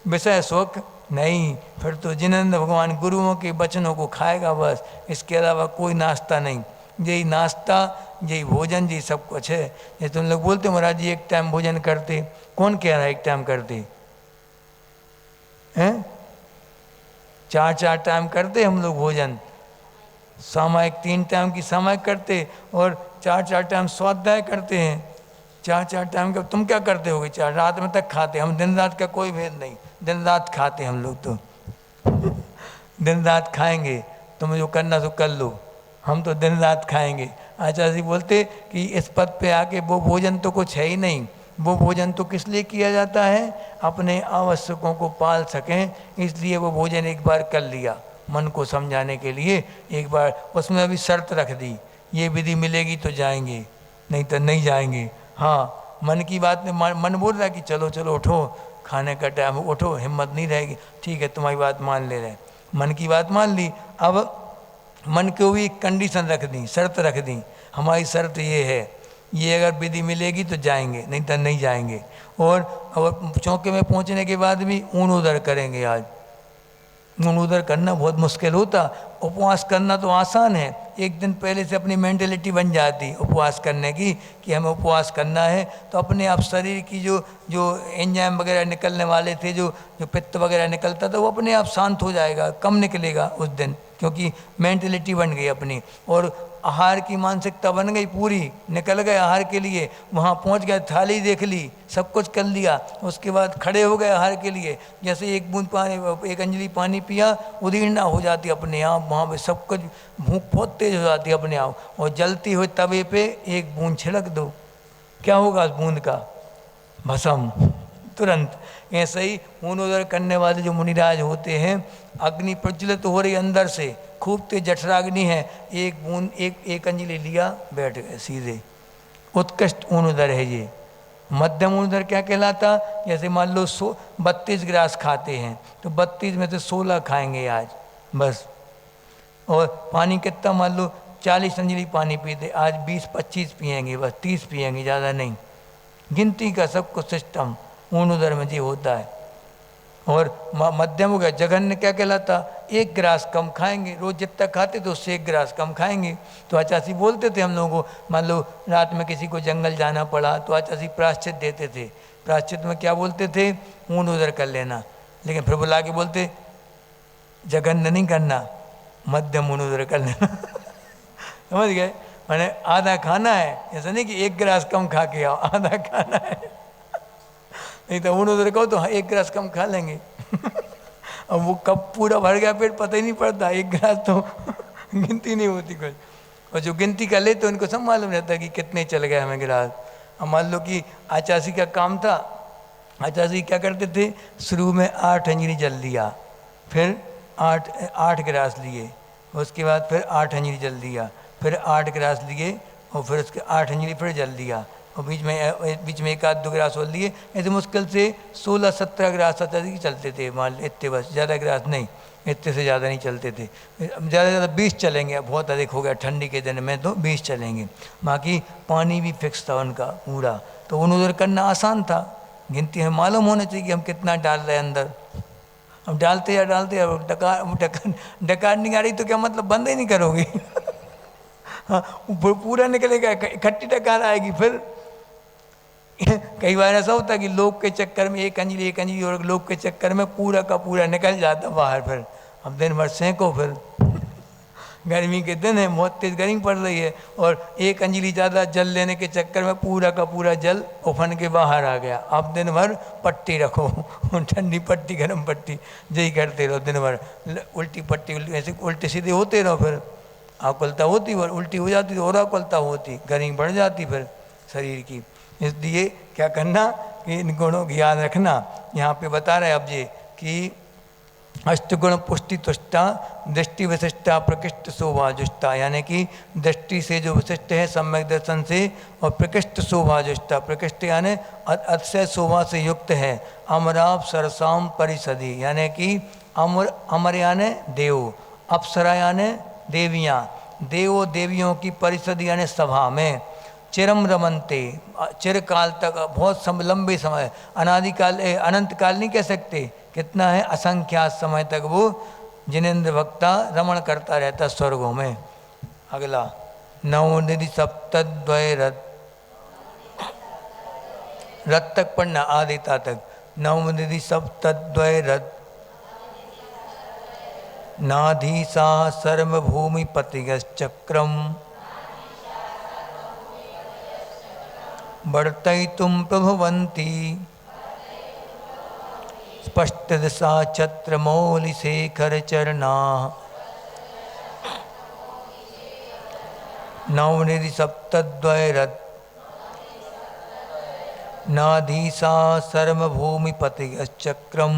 A: विषय सुख नहीं, फिर तो जिनेंद्र भगवान गुरुओं के वचनों को खाएगा बस, इसके अलावा कोई नाश्ता नहीं। यही नाश्ता, यही भोजन, यही सब कुछ है। ये तुम लोग बोलते महाराज जी एक टाइम भोजन करते, कौन कह रहा है एक टाइम करते हैं, 4 टाइम करते हम लोग भोजन, सामायिक 3 टाइम की सामायिक करते और 4 टाइम स्वाध्याय करते हैं। 4 टाइम का तुम क्या करते होगे, 4 रात में तक खाते, हम दिन रात का कोई भेद नहीं, दिन रात खाते हम लोग तो। दिन रात खाएंगे, तुम जो करना तो कर लो, हम तो दिन रात खाएंगे। आचार्य जी बोलते कि इस पद पे आके वो भोजन तो कुछ है ही नहीं, वो भोजन तो किस लिए किया जाता है, अपने आवश्यकों को पाल सकें, इसलिए वो भोजन एक बार कर लिया मन को समझाने के लिए, एक बार उसमें अभी शर्त रख दी, ये विधि मिलेगी तो जाएंगे, नहीं तो नहीं जाएंगे। हाँ, मन की बात में मन बोल रहा है कि चलो चलो उठो, खाने का टाइम, उठो, हिम्मत नहीं रहेगी, ठीक है तुम्हारी बात मान ले रहे, मन की बात मान ली। अब मन को भी कंडीशन रख दी, शर्त रख दी, हमारी शर्त ये है, ये अगर विधि मिलेगी तो जाएंगे, नहीं तो नहीं जाएंगे। और चौके में पहुंचने के बाद भी ऊन उधर करेंगे। आज ऊन उधर करना बहुत मुश्किल होता, उपवास करना तो आसान है, एक दिन पहले से अपनी मेंटेलिटी बन जाती उपवास करने की कि हमें उपवास करना है, तो अपने आप शरीर की जो एंजाइम वगैरह निकलने वाले थे, जो पित्त वगैरह निकलता था, वो अपने आप शांत हो जाएगा, कम निकलेगा उस दिन, क्योंकि मेंटेलिटी बन गई अपनी, और आहार की मानसिकता बन गई पूरी, निकल गए आहार के लिए, वहाँ पहुँच गए, थाली देख ली, सब कुछ कर लिया, उसके बाद खड़े हो गए आहार के लिए, जैसे एक बूंद पानी, एक अंजलि पानी पिया, उदीर्णा हो जाती अपने आप, वहाँ पे सब कुछ भूख बहुत तेज हो जाती है अपने आप, और जलती हुई तवे पे एक बूंद छिड़क दो, क्या होगा उस बूंद का, भस्म तुरंत। ऐसे ही ऊन उदर करने वाले जो मुनिराज होते हैं, अग्नि प्रज्वलित हो रही अंदर से, खूब तेज जठराग्नि है, एक बूंद एक अंजलि लिया, बैठ गए सीधे, उत्कृष्ट ऊन उदर है ये। मध्यम ऊन उदर क्या कहलाता, जैसे मान लो 32 गिलास खाते हैं तो 32 में से 16 खाएंगे आज बस, और पानी कितना, मान लो 40 अंजलि पानी पीते, आज 20-25 पिएंगे बस, 30 पिएंगे, ज़्यादा नहीं, गिनती का सब कुछ सिस्टम ऊन उदर में जी होता है। और मध्यम हो गया, जघन्य क्या कहलाता, 1 गिलास कम खाएंगे, रोज जितना खाते तो उससे 1 गिलास कम खाएंगे। तो आचार्य बोलते थे हम लोगों को, मान लो रात में किसी को जंगल जाना पड़ा तो आचार्य प्रायश्चित देते थे, प्रायश्चित में क्या बोलते थे, ऊन उदर कर लेना, लेकिन फिर बुला के बोलते जघन्य नहीं करना, मध्यम ऊन उदर कर लेना। समझ गए, मैंने आधा खाना है, ऐसा नहीं कि 1 गिलास कम खा के आओ, आधा खाना है, नहीं तो ऊन उधर कहो तो 1 गिलास कम खा लेंगे। अब वो कब पूरा भर गया पेट पता ही नहीं पड़ता, 1 गिलास तो गिनती नहीं होती कुछ, और जो गिनती कर ले तो उनको सब मालूम रहता है कि कितने चल गए हमें गिलास। अब मान लो कि आचार्य का काम था, आचार्य क्या करते थे, शुरू में 8 अंजलि जल लिया, फिर 8 गिलास लिए, उसके बाद फिर 8 अंजलि जल दिया, फिर 8 गिलास लिए, और फिर उसके 8 अंजलि फिर जल दिया, और बीच में 1-2 गिलास और लिए। ऐसे मुश्किल से 16-17 गिलास आचार्य चलते थे, मान इतने, बस ज़्यादा गिलास नहीं, इतने से ज़्यादा नहीं चलते थे। ज़्यादा से ज़्यादा 20 चलेंगे, बहुत अधिक हो गया ठंडी के दिन में तो 20 चलेंगे। बाकी पानी भी फिक्स था उनका पूरा, तो उन्हें करना आसान था, गिनती हमें मालूम होना चाहिए कि हम कितना डाल रहे हैं अंदर। अब डालते या डालते, अब डकार नहीं आ रही तो क्या मतलब, बंद ही नहीं करोगे। हाँ, पूरा निकलेगा, इकट्ठी डकार आएगी फिर। कई बार ऐसा होता है कि लोग के चक्कर में एक अंजलि और लोग के चक्कर में पूरा का पूरा निकल जाता बाहर। फिर अब दिन भर सेंको, फिर गर्मी के दिन है, बहुत तेज गर्मी पड़ रही है, और एक अंजलि ज़्यादा जल लेने के चक्कर में पूरा का पूरा जल उफन के बाहर आ गया। अब दिन भर पट्टी रखो, ठंडी पट्टी गर्म पट्टी यही करते रहो दिन भर, उल्टी पट्टी उल्टी, ऐसे उल्टे सीधे होते रहो, फिर आकुलता होती और उल्टी हो जाती और आकुलता होती, गर्मी बढ़ जाती फिर शरीर की। इसलिए क्या करना कि इन गुणों की याद रखना। यहाँ पे बता रहे अब ये कि अष्टगुण पुष्टि तुष्टा दृष्टि विशिष्टा प्रकृष्ट शोभा जुष्टा, यानी कि दृष्टि से जो विशिष्ट है सम्यक दर्शन से, और प्रकृष्ट शोभा जुष्टा, प्रकृष्ट यानी अतिशय शोभा से युक्त है। अमराप सरसाम परिषदि, यानी कि अमर यानी देव, अप्सरा यानी देवियाँ, देवों देवियों की परिषद यानी सभा में, चिरम रमनते, चिरकाल तक, बहुत लंबे समय, अनादिकाल अनंत काल नहीं कह सकते, कितना है, असंख्यात समय तक वो जिनेन्द्र भक्ता रमण करता रहता स्वर्गों में। अगला नवनिधि सप्तद्वय रथ, रथ तक पढ़ना, आदिता तक। नवनिधि सप्तद्वय रथ नाधीसा सर्वभूमि पतिगश्चक्रम वर्तयितुं प्रभवन्ति स्पष्ट दिशा छत्र मौलि शेखर चरणा। नवनिधि सप्तद्वय रथ नाधीसा सर्वभूमि पतिगश्चक्रम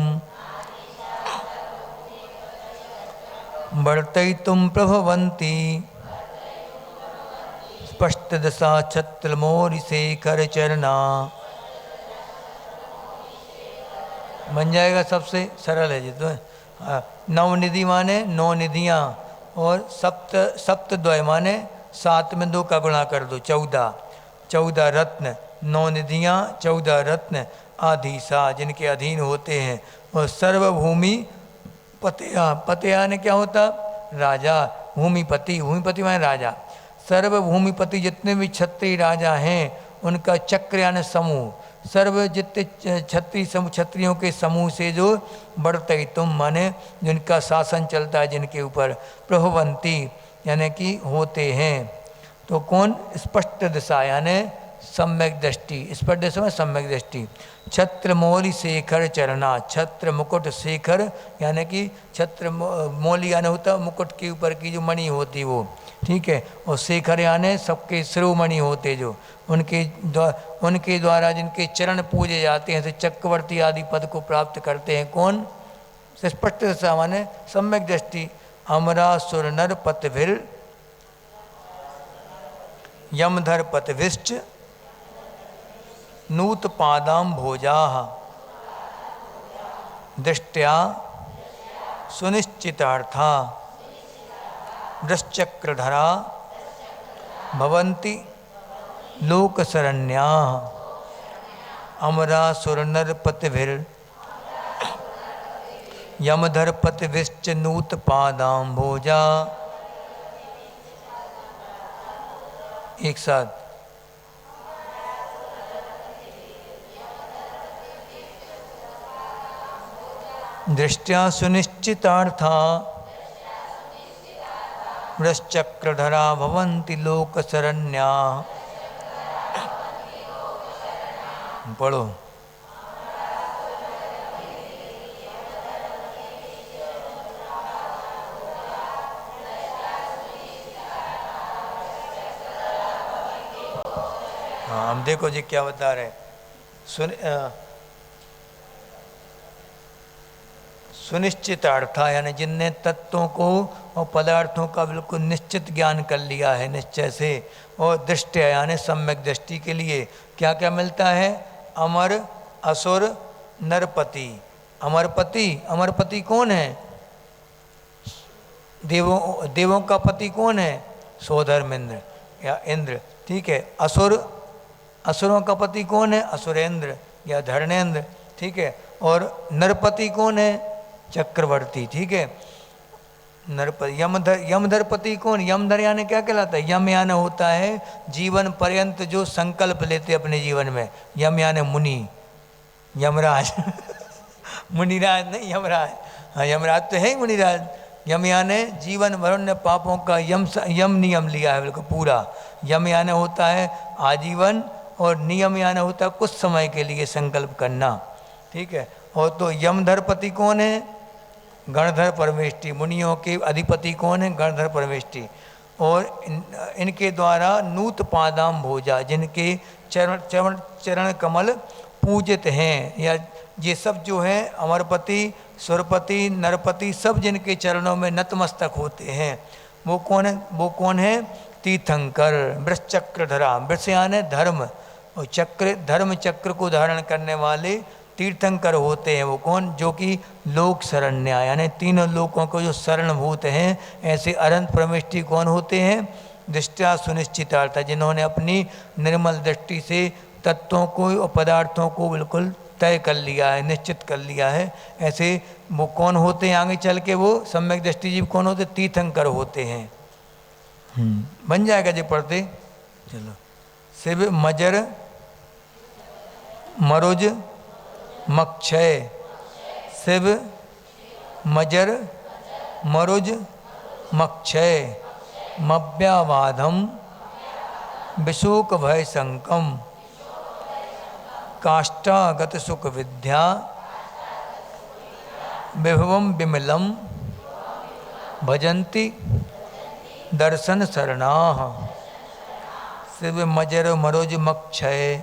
A: वर्तयितुं प्रभवन्ति स्पष्ट दशा छत्र मोरि शेखर चरणा। बन जाएगा, सबसे सरल है जी तो। नवनिधि माने 9 निधियाँ, और सप्तद्वय माने 7 में 2 का गुणा कर दो, 14 रत्न, 9 निधियाँ, 14 रत्न, आधीसा जिनके अधीन होते हैं, और सर्वभूमि पतिया, पतिया ने क्या होता, राजा, भूमिपति, भूमिपति माने राजा, सर्वभूमिपति जितने भी क्षत्रिय राजा हैं उनका चक्र यानी समूह, सर्व जितने क्षत्रियों के समूह से जो बढ़ते तुम माने जिनका शासन चलता है, जिनके ऊपर प्रभवंती यानी कि होते हैं। तो कौन, स्पष्ट दिशा यानी सम्यक दृष्टि, स्पष्ट दिशा में सम्यक दृष्टि। छत्र मौलि शेखर चरणा, छत्र मुकुट, शेखर यानी कि छत्र मौलि यानी होता मुकुट के ऊपर की जो मणि होती वो, ठीक है, और शेखर यानी सबके शिरोमणि होते जो, उनके द्वारा जिनके चरण पूजे जाते हैं, तो चक्रवर्ती आदि पद को प्राप्त करते हैं। कौन, स्पष्ट दिशा माने सम्यक दृष्टि। अमरा सुर नर पतभिर यमधर पतभिश्च नूत पादाम भोजा दृष्टया सुनिश्चितार्था वृश्चक्रधरा भवन्ति लोकशरण्या। अमरा सुरनर पतिभिर यमधर पतिभिश्च नूत पादाम भोजा। एक साथ, दृष्टया सुनिश्चितार्था वृश्चक्रधरा भवन्ति लोकशरण्या। पढ़ो। हाँ हम देखो जी क्या बता रहे हैं। सुनिश्चित अर्थ, यानी जिनने तत्वों को और पदार्थों का बिल्कुल निश्चित ज्ञान कर लिया है निश्चय से, और दृष्टि यानी सम्यक दृष्टि के लिए क्या क्या मिलता है? अमर, असुर, नरपति। अमरपति, अमरपति कौन है? देवों का पति कौन है? सौधर्मेंद्र या इंद्र, ठीक है। असुर, असुरों का पति कौन है? असुरेंद्र या धर्मेंद्र, ठीक है। और नरपति कौन है? चक्रवर्ती, ठीक है। नरपति। यमधरपति कौन? यमधर यानी क्या कहलाता है? यम यानी होता है जीवन पर्यंत जो संकल्प लेते अपने जीवन में। यम यानी मुनि, यमराज मुनिराज नहीं, यमराज। हाँ यमराज तो है ही मुनिराज। यम यानी जीवन भर ने पापों का यम नियम लिया है बिल्कुल पूरा। यम यानी होता है आजीवन, और नियम यानी होता है कुछ समय के लिए संकल्प करना, ठीक है। और तो यमधरपति कौन है? गणधर परमेष्टि। मुनियों के अधिपति कौन है? गणधर परमेष्टि। और इनके द्वारा नूत पादाम भोजा, जिनके चरण कमल पूजित हैं, या ये सब जो हैं अमरपति, सुरपति, नरपति, सब जिनके चरणों में नतमस्तक होते हैं, वो कौन है? वो कौन है? तीर्थंकर। वृषचक्रधरा, वृष यानी धर्म, और चक्र धर्म चक्र को धारण करने वाले तीर्थंकर होते हैं। वो कौन? जो कि लोक शरण्या, यानी तीनों लोकों को जो शरणभूत हैं, ऐसे अनंत परमेष्टि कौन होते हैं? दृष्टा सुनिश्चितार्थ, जिन्होंने अपनी निर्मल दृष्टि से तत्वों को और पदार्थों को बिल्कुल तय कर लिया है, निश्चित कर लिया है। ऐसे वो कौन होते हैं? आगे चल के वो सम्यक दृष्टि जीव कौन होते? तीर्थंकर होते हैं। बन जाएगा जी पढ़ते चलो। शिव, मजर, मरुज, मक्षय। शिव, मजर, मरुज, मक्षय। मव्यावाधम, विशोक भय संकम। काष्ठागत सुख विद्या, विभवम विमलम। भजन्ति दर्शन शरणाः। शिव, मजर, मरुज, मक्षय।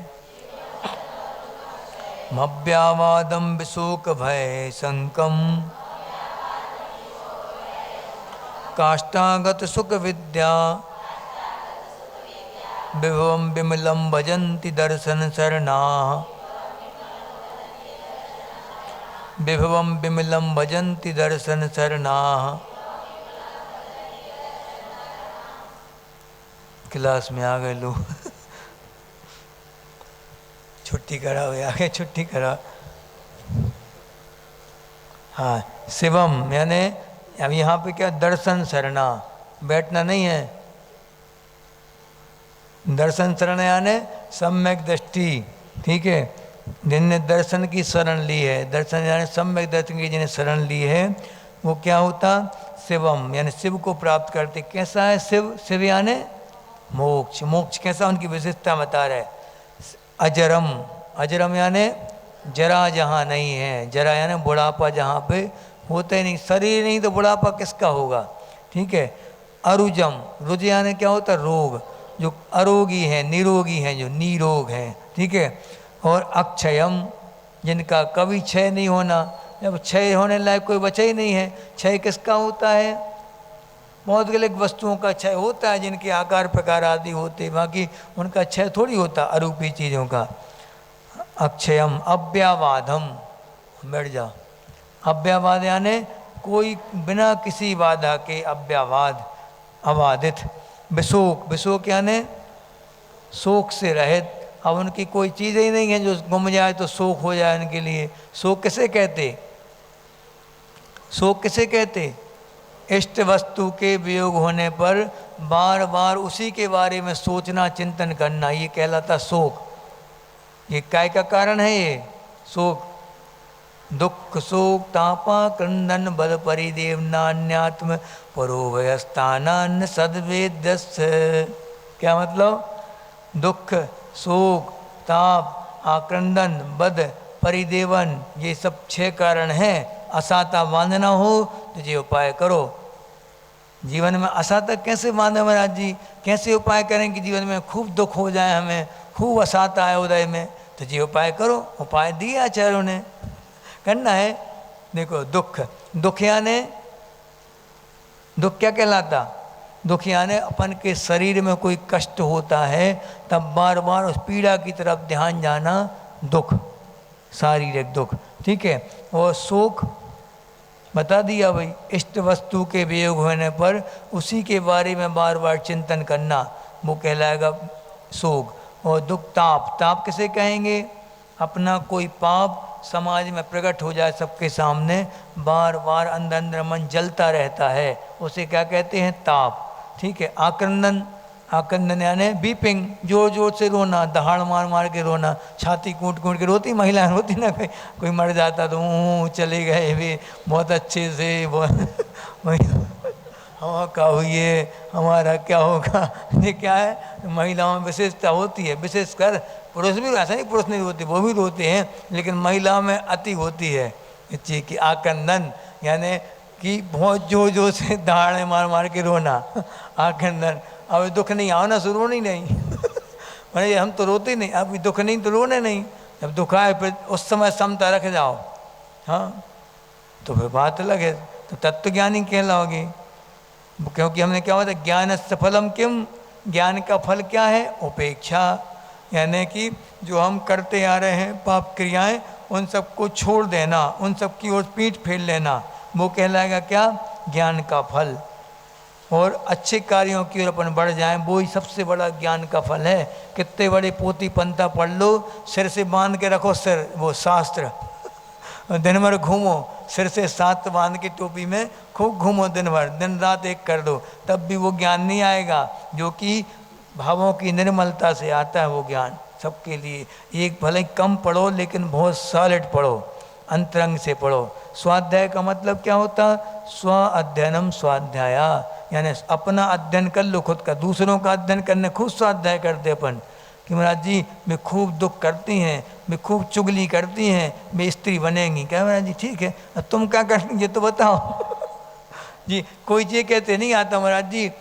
A: मव्यावादम विशोक भय संकम। काष्ठागत सुख विद्या, विभवम विमलम। भजन्ति दर्शन शरणाः। विभवम विमलम भजन्ति दर्शन शरणाः। क्लास में आ गए लोग छुट्टी कराओ, आगे छुट्टी कराओ। हाँ शिवम यानी अब यहाँ पे क्या? दर्शन शरणा, बैठना नहीं है। दर्शन शरण यानी सम्यक दृष्टि, ठीक है। जिनने दर्शन की शरण ली है, दर्शन यानी सम्यक दर्शन की जिन्हें शरण ली है, वो क्या होता? शिवम यानी शिव को प्राप्त करते। कैसा है शिव? शिव यानी मोक्ष। मोक्ष कैसा? उनकी विशेषता बता रहे। अजरम, अजरम यानी जरा जहाँ नहीं है। जरा यानी बुढ़ापा जहाँ पे होता ही नहीं, शरीर नहीं तो बुढ़ापा किसका होगा, ठीक है। अरुजम, रुज यानी क्या होता? रोग, जो अरोगी हैं, निरोगी हैं, जो निरोग हैं, ठीक है। और अक्षयम, जिनका कभी क्षय नहीं होना। जब क्षय होने लायक कोई बचा ही नहीं है, क्षय किसका होता है? बहुत गलत वस्तुओं का क्षय होता है, जिनके आकार प्रकार आदि होते, बाकी उनका क्षय थोड़ी होता अरूपी चीज़ों का। अक्षयम। अव्यावाधम, बैठ जाओ। अव्यावाद यानी कोई बिना किसी बाधा के, अव्यावाद अबाधित। विशोक, विशोक यानी शोक से रहित। अब उनकी कोई चीज़ ही नहीं है जो गुम जाए तो शोक हो जाए उनके लिए। शोक किसे कहते? शोक किसे कहते? इष्ट वस्तु के वियोग होने पर बार बार उसी के बारे में सोचना, चिंतन करना, ये कहलाता शोक। ये काय का कारण है? ये शोक। दुख शोक तापा क्रंदन बल परिदेव नान्यात्म परोभयस्थानान्न सद्वेद्यस्य। क्या मतलब? दुख, शोक, ताप, आक्रंदन, बद, परिदेवन, ये सब 6 कारण हैं। असाता बांधना हो तो ये उपाय करो। जीवन में असाता कैसे बांधे महाराज जी? कैसे उपाय करें कि जीवन में खूब दुख हो जाए हमें खूब हंसाता है उदय में, तो ये उपाय करो। उपाय दिए आचार्यों ने, करना है। देखो दुख, दुख यानी दुख क्या कहलाता? दुख यानी अपन के शरीर में कोई कष्ट होता है तब बार बार उस पीड़ा की तरफ ध्यान जाना, दुख, शारीरिक दुख, ठीक है। और शोक बता दिया भाई, इष्ट वस्तु के वियोग होने पर उसी के बारे में बार बार चिंतन करना, वो कहलाएगा शोक। और दुख, ताप, ताप किसे कहेंगे? अपना कोई पाप समाज में प्रकट हो जाए सबके सामने, बार बार अंदर अंदर मन जलता रहता है, उसे क्या कहते हैं? ताप, ठीक है। आक्रंदन, आक्रंदन यानी बीपिंग, जोर जोर से रोना, दहाड़ मार मार के रोना, छाती कूट कूट के रोती महिलाएं, रोती ना, कोई मर जाता तो चले गए भी बहुत अच्छे से, हाँ क्या हुई, हमारा क्या होगा, ये क्या है? महिलाओं में विशेषता होती है, विशेषकर पुरुष भी, ऐसा नहीं पुरुष नहीं रोते, वो भी रोते हैं, लेकिन महिलाओं में अति होती है इस चीज़ की। आक्रंदन यानी कि बहुत जोर जोर से दहाड़े मार मार के रोना, आक्रंदन। अब दुख नहीं आओ ना, सो रोनी नहीं अरे हम तो रोते नहीं, अब दुख नहीं तो रोने नहीं। जब दुख आए फिर उस समय समता रख जाओ, हाँ, तो फिर बात अलग है, तो तत्व ज्ञानी कहलाओगे। क्योंकि हमने क्या होता है, ज्ञान सफलम किम, ज्ञान का फल क्या है? उपेक्षा, यानी कि जो हम करते आ रहे हैं पाप क्रियाएं, उन सबको छोड़ देना, उन सब की ओर पीठ फेर लेना, वो कहलाएगा क्या? ज्ञान का फल। और अच्छे कार्यों की ओर अपन बढ़ जाएं, वो ही सबसे बड़ा ज्ञान का फल है। कितने बड़े पोथी पंथा पढ़ लो, सिर से बांध के रखो सिर, वो शास्त्र, दिन भर घूमो, सिर से सात बांध के टोपी में खूब घूमो दिन भर, दिन रात एक कर दो, तब भी वो ज्ञान नहीं आएगा, जो कि भावों की निर्मलता से आता है वो ज्ञान सबके लिए। एक भले कम पढ़ो लेकिन बहुत सॉलिड पढ़ो, अंतरंग से पढ़ो। स्वाध्याय का मतलब क्या होता? स्व अध्ययनम स्वाध्याया, यानी अपना अध्ययन कर लो खुद का, दूसरों का अध्ययन करने खुद स्वाध्याय करते अपन कि महाराज जी वे खूब दुख करती हैं, वे खूब चुगली करती हैं, वे स्त्री बनेंगी। क्या महाराज जी ठीक है, अब तुम क्या करनी ये तो बताओ जी। कोई ये कहते नहीं आता महाराज जी,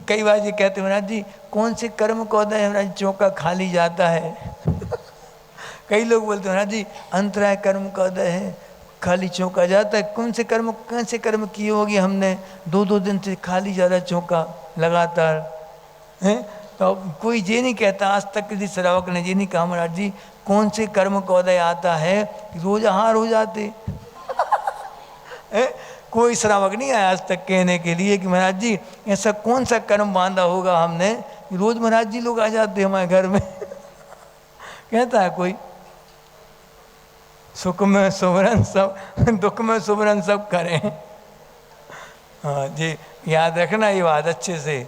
A: कई बार ये कहते महाराज जी कौन से कर्म को होता है महाराज चौका खाली जाता है कई लोग बोलते महाराज जी अंतराय कर्म का उदय है, खाली चौका जाता है। कौन से कर्म किए होगी हमने, दो दिन से खाली जा रहा चौका लगातार है। तो कोई ये नहीं कहता, आज तक किसी श्रावक ने ये नहीं कहा महाराज जी कौन से कर्म का उदय आता है रोज हार हो जाते कोई श्रावक नहीं आया आज तक कहने के लिए कि महाराज जी ऐसा कौन सा कर्म बांधा होगा हमने, रोज महाराज जी लोग आ जाते हमारे घर में कहता है कोई? सुख में सुमरन सब, दुख में सुमरन सब करें। हाँ जी, याद रखना ये बात अच्छे से।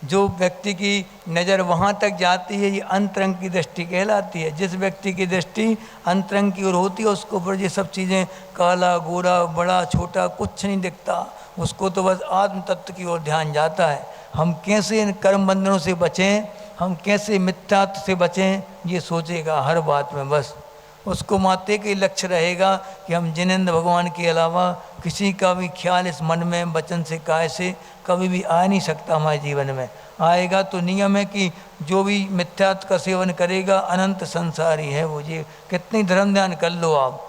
A: जो व्यक्ति की नज़र वहाँ तक जाती है ये अंतरंग की दृष्टि कहलाती है। जिस व्यक्ति की दृष्टि अंतरंग की ओर होती है उसको पर ये सब चीज़ें, काला गोरा बड़ा छोटा कुछ नहीं दिखता, उसको तो बस आत्म तत्व की ओर ध्यान जाता है। हम कैसे इन कर्म बंधनों से बचें, हम कैसे मिथ्यात्व से बचें, ये सोचेगा हर बात में। बस उसको माते के लक्ष्य रहेगा कि हम जिनेंद्र भगवान के अलावा किसी का भी ख्याल इस मन में वचन से काय से कभी भी आ नहीं सकता हमारे जीवन में। आएगा तो नियम है कि जो भी मिथ्यात्व का सेवन करेगा अनंत संसारी है वो। ये कितनी धर्म ध्यान कर लो आप,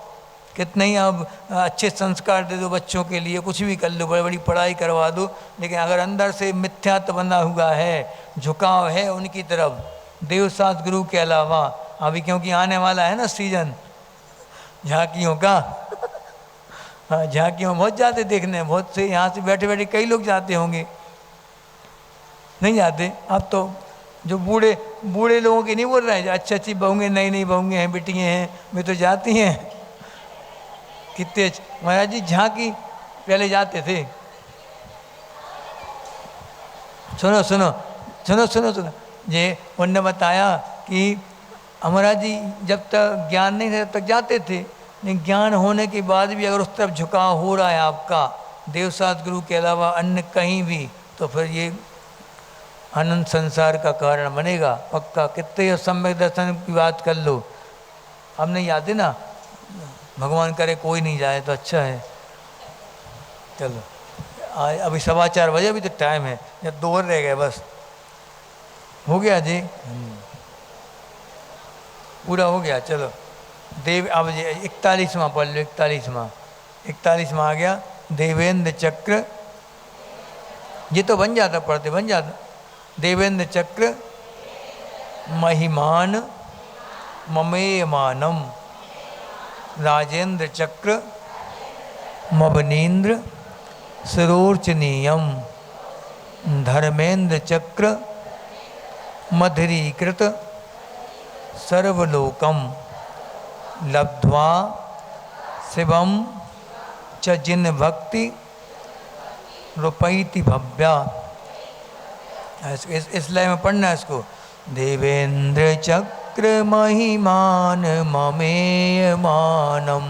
A: कितने ही आप अच्छे संस्कार दे दो बच्चों के लिए, कुछ भी कर लो, बड़ी बड़ी पढ़ाई करवा दो, लेकिन अगर अंदर से मिथ्यात्व बना हुआ है, झुकाव है उनकी तरफ, देवसात गुरु के अलावा, अभी क्योंकि आने वाला है ना सीजन झांकियों का हाँ, झांकियों बहुत जाते देखने, बहुत से यहाँ से बैठे बैठे कई लोग जाते होंगे, नहीं जाते? अब तो जो बूढ़े लोगों की नहीं बोल रहे हैं, अच्छी बहुएं नई बहुएं हैं, बेटियाँ हैं, वे तो जाती हैं कितने। महाराज जी झांकी पहले जाते थे, सुनो सुनो सुनो सुनो सुनो ये उनने बताया कि महाराज जी जब तक ज्ञान नहीं था तब तक जाते थे, लेकिन ज्ञान होने के बाद भी अगर उस तरफ झुकाव हो रहा है आपका देवसात गुरु के अलावा अन्य कहीं भी, तो फिर ये अनंत संसार का कारण बनेगा पक्का। कितने सम्यक दर्शन की बात कर लो, हम नहीं जाते ना, भगवान करे कोई नहीं जाए तो अच्छा है। चलो अभी 4:15 बजे, अभी तो टाइम है, या 2 रह गए बस। हो गया जी, पूरा हो गया। चलो देव, अब 41वां पढ़ लो, 41वां आ गया। देवेंद्र चक्र, ये तो बन जाता, पढ़ते बन जाता। देवेंद्र चक्र महिमान ममेयमानम, राजेंद्र चक्र मवनीन्द्र सरोचनीयम, धर्मेंद्र चक्र मधुरीकृत सर्वलोकम, लब्ध्वा शिवम च जिन भक्ति रूपैति भव्या। इस लाइन में पढ़ना है इसको। देवेंद्र चक्र महिमान ममेयमानम,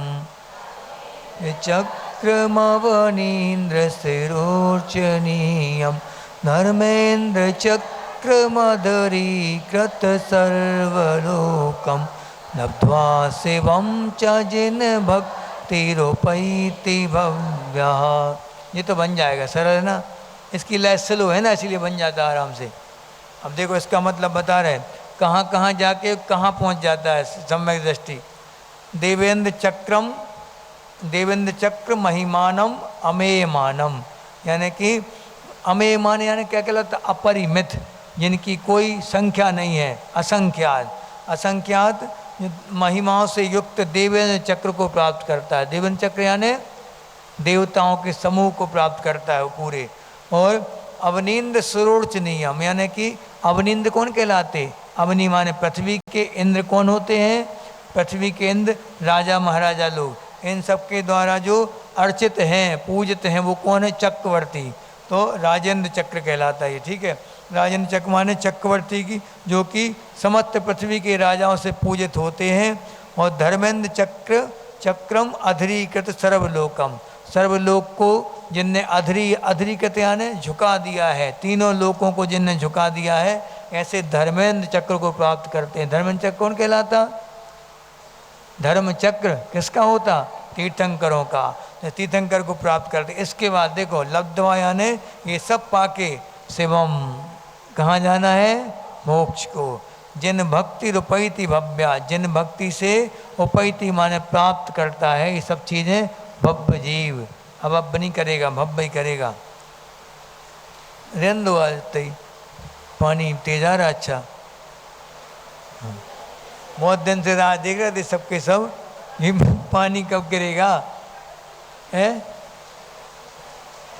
A: चक्रमवनीन्द्र शिरोर्चनीयम, धर्मेंद्र चक्र मधुरीकृत सर्वलोकम, लब्ध्वा शिवम च जिन भक्ति रूपैति भव्या। ये तो बन जाएगा, सरल है ना। इसकी लय स्लो है ना, इसीलिए बन जाता है आराम से। अब देखो इसका मतलब बता रहे हैं, कहाँ कहाँ जाके कहाँ पहुँच जाता है सम्यक दृष्टि। देवेंद्र चक्रम, देवेंद्र चक्र महिमानम अमेयमानम, यानी कि अमेयमान यानी क्या कहलाता, अपरिमित, जिनकी कोई संख्या नहीं है, असंख्यात। असंख्यात महिमाओं से युक्त देवेंद्र चक्र को प्राप्त करता है। देवेंद्र चक्र यानी देवताओं के समूह को प्राप्त करता है वो पूरे। और अवनीन्द्र सरोचनीयम, यानी कि अवनीन्द्र कौन कहलाते, अवनी माने पृथ्वी के, इंद्र कौन होते हैं, पृथ्वी के इंद्र राजा महाराजा लोग, इन सब के द्वारा जो अर्चित हैं, पूजित हैं, वो कौन है, चक्रवर्ती। तो राजेंद्र चक्र कहलाता है ये, ठीक है। राजेंद्र चक्र माने चक्रवर्ती की, जो कि समस्त पृथ्वी के राजाओं से पूजित होते हैं। और धर्मेंद्र चक्र चक्रम अधरीकृत सर्वलोकम, सर्वलोक को जिनने अधरीकृत यानी झुका दिया है, तीनों लोकों को जिनने झुका दिया है, ऐसे धर्मेंद्र चक्र को प्राप्त करते हैं। धर्मेंद्र चक्र कौन कहलाता, धर्म चक्र किसका होता, तीर्थंकरों का, तीर्थंकर को प्राप्त करते। इसके बाद देखो लब्ध्वा यानी ये सब पाके शिवम, कहाँ जाना है, मोक्ष को। जिन भक्ति रूपैति भव्या, जिन भक्ति से उपैति माने प्राप्त करता है ये सब चीज़ें, भव्य जीव। अब नहीं करेगा, भव्य ही करेगा। रेंदो आज पानी तेज आ रहा, अच्छा बहुत दिन से राह देख रहे थे सबके सब, ये पानी कब गिरेगा है।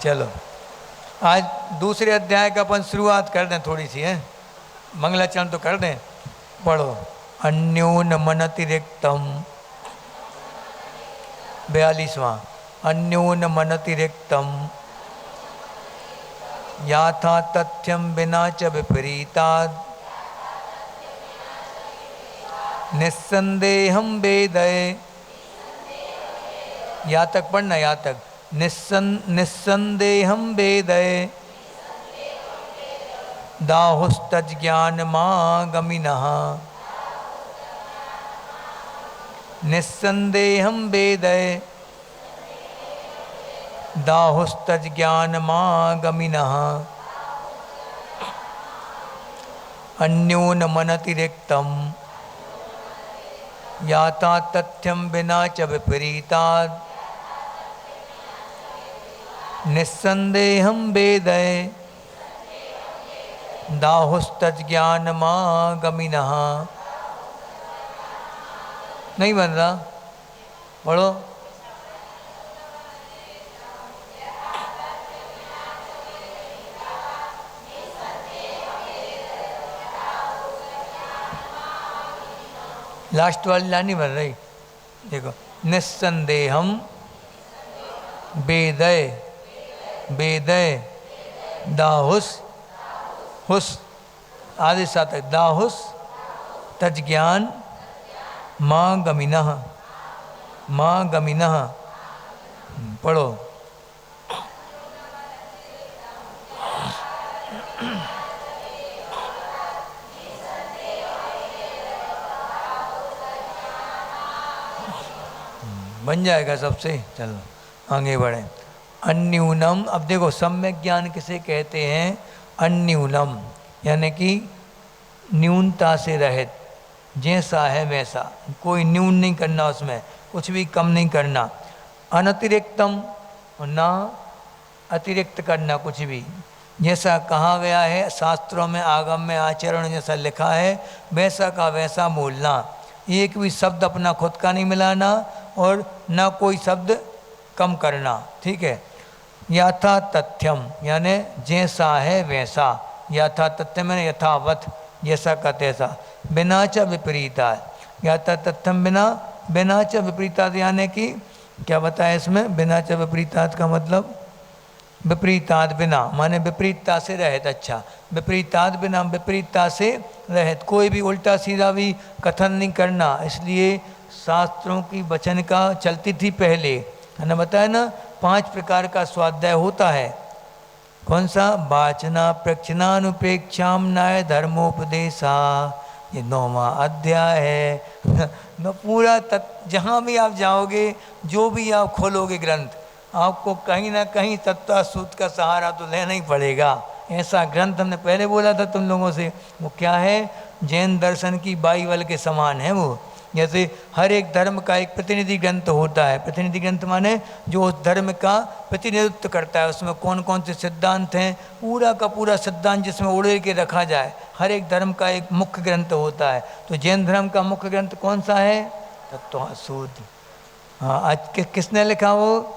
A: चलो आज दूसरे अध्याय का अपन शुरुआत कर दें थोड़ी सी है, मंगलाचरण तो कर दें। पढ़ो। अन्योन मनतिरिक्तम, 42वां। अन्योन मनतिरिक्तम याथा तथ्यम विना च विपरीतात्, निस्संदेहम वेदये। या तक पढ़ना, या तक। निस्संदेहम वेदये दाहुस्तज्ञानमागमिनः, निस्संदेहम वेदये दाहुस्तज्ञानमागमिनः, अन्योन मनतिरिक्तम याता तथ्यम विना च विपरीतात्, निस्संदेहम वेदये दाहुस्तज्ञानमागमिनः। नहीं बन रहा, पढ़ो। लास्ट वाली लाइन नहीं बन रही, देखो। निस्संदेहम वेदये, वेदये दाहुस, हुस आदि सातक, दाहुस तज्ज्ञान माँ गमिनः, माँ गमिनः। पढ़ो। बन जाएगा सबसे। चलो आगे बढ़े। अन्यूनम, अब देखो सम्यक ज्ञान किसे कहते हैं, अन्यूनम यानी कि न्यूनता से रहित, जैसा है वैसा, कोई न्यून नहीं करना, उसमें कुछ भी कम नहीं करना। अनतिरिक्तम, ना अतिरिक्त करना कुछ भी, जैसा कहा गया है शास्त्रों में, आगम में, आचरण जैसा लिखा है वैसा का वैसा बोलना। एक भी शब्द अपना खुद का नहीं मिलाना और ना कोई शब्द कम करना, ठीक है। यथा तथ्यम यानी जैसा है वैसा, यथा तथ्य में यथावत, जैसा का तैसा। बिना च विपरीता, यथा तथ्यम बिना, बिना च विपरीता यानी कि क्या बताया इसमें, बिना च विपरीतात का मतलब विपरीतात बिना, माने विपरीतता से रहित। अच्छा, विपरीतात बिना, विपरीतता से रहित, कोई भी उल्टा सीधा भी कथन नहीं करना। इसलिए शास्त्रों की वचन का चलती थी पहले, है ना, बताया ना 5 प्रकार का स्वाध्याय होता है। कौन सा? वाचना प्रक्षणानुप्रेक्षाम न्याय धर्मोपदेशा, ये 9वां अध्याय है। न पूरा जहाँ भी आप जाओगे, जो भी आप खोलोगे ग्रंथ, आपको कहीं ना कहीं तत्वसूत्र का सहारा तो लेना ही पड़ेगा। ऐसा ग्रंथ हमने पहले बोला था तुम लोगों से, वो क्या है, जैन दर्शन की बाइबल के समान है वो। जैसे हर एक धर्म का एक प्रतिनिधि ग्रंथ होता है, प्रतिनिधि ग्रंथ माने जो उस धर्म का प्रतिनिधित्व करता है, उसमें कौन कौन से सिद्धांत हैं, पूरा का पूरा सिद्धांत जिसमें उड़े के रखा जाए। हर एक धर्म का एक मुख्य ग्रंथ होता है। तो जैन धर्म का मुख्य ग्रंथ कौन सा है? तत्वसूत्र। हाँ, आज किसने लिखा वो?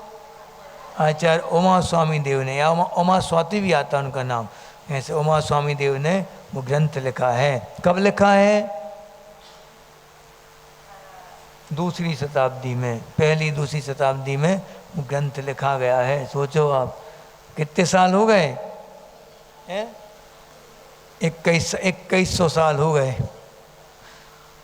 A: आचार्य उमा स्वामी देव ने, या उमा स्वाति भी आता है उनका नाम, ऐसे उमा स्वामी देव ने वो ग्रंथ लिखा है। कब लिखा है? 2री शताब्दी में, पहली 2री शताब्दी में वो ग्रंथ लिखा गया है। सोचो आप कितने साल हो गए हैं? 2100 साल हो गए।